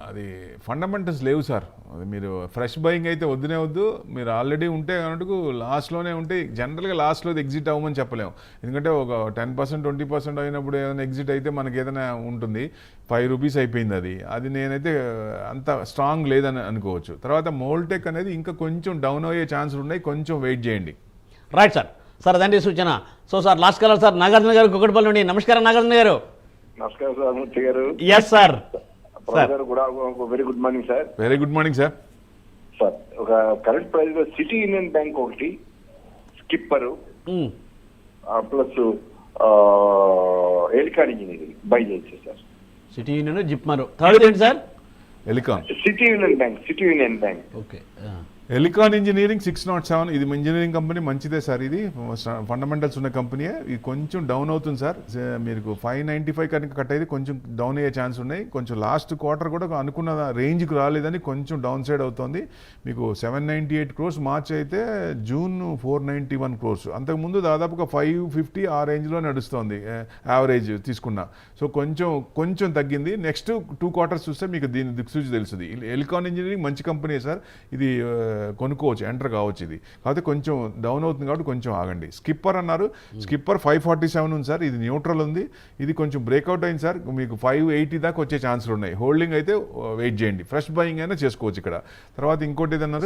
అది ఫండమెంటల్స్ లేవు సార్. అది మీరు ఫ్రెష్ బయింగ్ అయితే వద్దునే వద్దు. మీరు ఆల్రెడీ ఉంటే కనుక లాస్ట్లోనే ఉంటే జనరల్గా లాస్ట్లో ఎగ్జిట్ అవ్వమని చెప్పలేము. ఎందుకంటే ఒక 10%, 20% అయినప్పుడు ఏదైనా ఎగ్జిట్ అయితే మనకి ఏదైనా ఉంటుంది. 5 రూపీస్ అయిపోయింది అది నేనైతే అంత స్ట్రాంగ్ లేదని అనుకోవచ్చు. తర్వాత మోల్టెక్ అనేది ఇంకా కొంచెం డౌన్ అయ్యే ఛాన్సులు ఉన్నాయి, కొంచెం వెయిట్ చేయండి. Right sir. సార్ అదండి సూచన. So sir last colour sir Nagarjuna గారు కుక్కటిపల్లి నుండి. నమస్కారం నాగార్జున గారు. నమస్కారం సార్, మూర్తి గారు. Yes sir. Very good morning sir. Very good morning sir. Sir ఒక కరెంట్ ప్రైస్ లో సిటీ యూనియన్ బ్యాంక్ ఒకటి, Skipper plus Elecon Engineering buy చేసి సార్. సిటీ యూనియన్, జిప్మర్. థర్డ్ ఏంటి sir? Elecon. City Union Bank. Okay. Elecon Engineering 607. ఇది engineering company మంచిదే sir. ఇది fundamentals ఉన్న కంపెనీయే. ఇది కొంచెం డౌన్ అవుతుంది సార్. మీకు 595 కనుక కట్ అయితే కొంచెం డౌన్ అయ్యే ఛాన్స్ ఉన్నాయి. కొంచెం లాస్ట్ క్వార్టర్ కూడా అనుకున్న రేంజ్కి రాలేదని కొంచెం డౌన్ సైడ్ అవుతుంది. మీకు 798 crores మార్చ్ అయితే, జూన్ 491 crores. అంతకుముందు దాదాపుగా 550 ఆ రేంజ్లో నడుస్తుంది యావరేజ్ తీసుకున్నా. సో కొంచెం తగ్గింది. నెక్స్ట్ 2 quarters చూస్తే మీకు దీని దిక్సూచి తెలుస్తుంది. ఎలికాన్ ఇంజనీరింగ్ మంచి కంపెనీ సార్. ఇది కొనుక్కోవచ్చు, ఎంటర్ కావచ్చు. ఇది కాకపోతే కొంచెం డౌన్ అవుతుంది కాబట్టి కొంచెం ఆగండి. స్కిప్పర్ అన్నారు. స్కిప్పర్ 547 ఉంది సార్. ఇది న్యూట్రల్ ఉంది. ఇది కొంచెం బ్రేక్అవుట్ అయింది సార్. మీకు 580 దాకా వచ్చే ఛాన్సులు ఉన్నాయి. హోల్డింగ్ అయితే వెయిట్ చేయండి. ఫ్రెష్ బయింగ్ అయినా చేసుకోవచ్చు ఇక్కడ. తర్వాత ఇంకోటి ఏదన్నారు,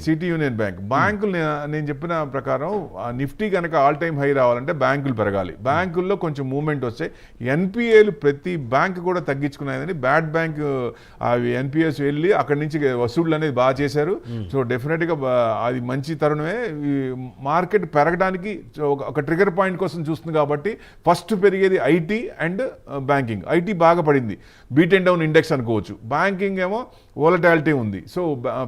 సిటీ యూనియన్ బ్యాంకులు. నేను చెప్పిన ప్రకారం నిఫ్టీ కనుక ఆల్ టైమ్ హై రావాలంటే బ్యాంకులు పెరగాలి. బ్యాంకుల్లో కొంచెం మూవ్మెంట్ వస్తాయి. ఎన్పిఏలు ప్రతి బ్యాంక్ కూడా తగ్గించుకున్నాయని బ్యాడ్ బ్యాంక్ అవి ఎన్పిఎస్ వెళ్ళి అక్కడి నుంచి వసూళ్లు అనేది బాగా చేశారు. సో డెఫినెట్గా అది మంచి తరుణమే. ఈ మార్కెట్ పెరగడానికి ఒక ట్రిగర్ పాయింట్ కోసం చూస్తుంది కాబట్టి ఫస్ట్ పెరిగేది ఐటీ అండ్ బ్యాంకింగ్. ఐటీ బాగా పడింది, బీట్ అండ్ డౌన్ ఇండెక్స్ అనుకోవచ్చు. బ్యాంకింగ్ ఏమో వోలటాలిటీ ఉంది. సో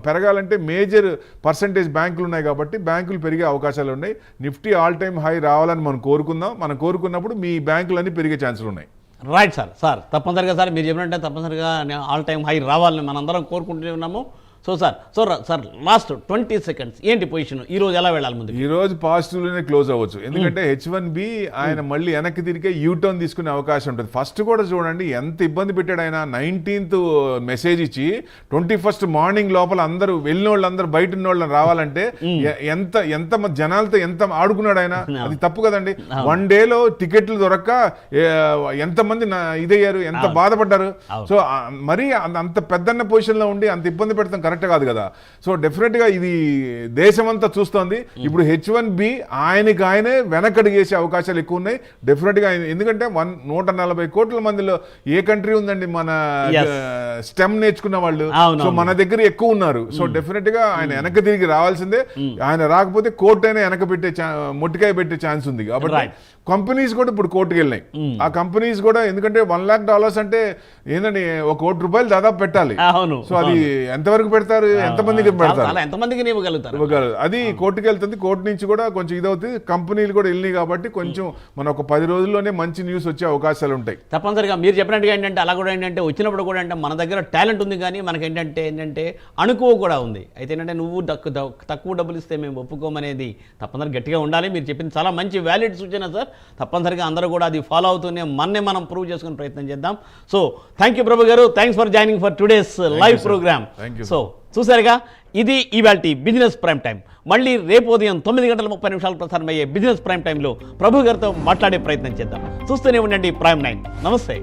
పెరగాలంటే మేజర్ పర్సంటేజ్ బ్యాంకులు ఉన్నాయి కాబట్టి బ్యాంకులు పెరిగే అవకాశాలు ఉన్నాయి. నిఫ్టీ ఆల్ టైమ్ హై రావాలని మనం కోరుకుందాం. మనం కోరుకున్నప్పుడు మీ బ్యాంకులన్నీ పెరిగే ఛాన్సులు ఉన్నాయి. రైట్ సార్ తప్పనిసరిగా సార్ మీరు చెప్పినట్టే తప్పనిసరిగా ఆల్ టైమ్ హై రావాలని మనందరం కోరుకుంటూ ఉన్నాము. సో సార్ లాస్ట్ 20 seconds ఏంటి పొజిషన్ ఈ రోజు ఎలా వెళ్ళాలి ముందు? ఈ రోజు పాజిటివ్లోనే క్లోజ్ అవ్వచ్చు, ఎందుకంటే H1B ఆయన మళ్ళీ వెనక్కి తిరిగే యూటర్న్ తీసుకునే అవకాశం ఉంటుంది. ఫస్ట్ కూడా చూడండి ఎంత ఇబ్బంది పెట్టాడు ఆయన. 19th మెసేజ్ ఇచ్చి 21st మార్నింగ్ లోపల అందరూ వెళ్ళిన వాళ్ళందరూ బయట ఉన్న వాళ్ళని రావాలంటే ఎంత జనాలతో ఎంత ఆడుకున్నాడు ఆయన. అది తప్పు కదండి. 1 డేలో టికెట్లు దొరక్క ఎంతమంది ఇదయ్యారు, ఎంత బాధపడ్డారు. సో మరీ అంత పెద్దన్న పొజిషన్లో ఉండి అంత ఇబ్బంది పెడతాం కరెక్ట్ కాదు కదా. సో డెఫినెట్గా ఇది దేశమంతా చూస్తోంది. ఇప్పుడు H1B ఆయనకి ఆయనే వెనకడిగేసే అవకాశాలు ఎక్కువ ఉన్నాయి డెఫినెట్గా. ఎందుకంటే 140 కోట్ల మందిలో ఏ కంట్రీ ఉందండి మన స్టెమ్ నేర్చుకున్న వాళ్ళు? సో మన దగ్గర ఎక్కువ ఉన్నారు. సో డెఫినెట్గా ఆయన వెనక తిరిగి రావాల్సిందే. ఆయన రాకపోతే కోర్టు అయినా వెనక పెట్టే మొట్టికాయ పెట్టే ఛాన్స్ ఉంది. కాబట్టి కంపెనీస్ కూడా ఇప్పుడు కోర్టుకు వెళ్ళినాయి. ఆ కంపెనీస్ కూడా ఎందుకంటే $1 lakh అంటే ఏంటంటే ₹1 కోటి దాదాపు పెట్టాలి. సో అది ఎంతవరకు పెడతారు, ఎంతమందికి పెడతారు, ఎంతమందికి ఇవ్వగలుగుతారు, అది కోర్టుకు వెళ్తుంది. కోర్టు నుంచి కూడా కొంచెం ఇదవుతుంది. కంపెనీలు కూడా వెళ్ళినాయి కాబట్టి కొంచెం మన ఒక 10 రోజుల్లోనే మంచి న్యూస్ వచ్చే అవకాశాలు ఉంటాయి. తప్పనిసరిగా మీరు చెప్పినట్టుగా ఏంటంటే అలా కూడా ఏంటంటే వచ్చినప్పుడు కూడా అంటే మన దగ్గర టాలెంట్ ఉంది కానీ మనకి ఏంటంటే అణుకువ కూడా ఉంది. అయితే ఏంటంటే నువ్వు తక్కువ డబ్బులు ఇస్తే మేము ఒప్పుకోమనేది తప్పనిసరిగా గట్టిగా ఉండాలి. మీరు చెప్పింది చాలా మంచి వ్యాలిడ్ సూచన సార్. తప్పనిసరిగా అందరూ కూడా అది ఫాలో అవుతూనే మనం ప్రూవ్ చేసుకునే ప్రయత్నం చేద్దాం. సో థ్యాంక్ యూ ప్రభు గారు, thanks for joining for today's live programme. So చూసారుగా ఇది ఇవాల్టి బిజినెస్ ప్రైమ్ టైం. మళ్ళీ రేపు ఉదయం 9:30 ప్రసారమయ్యే బిజినెస్ ప్రైమ్ టైంలో ప్రభు గారితో మాట్లాడే ప్రయత్నం చేద్దాం. చూస్తూనే ఉండండి ప్రైమ్ 9. నమస్తే.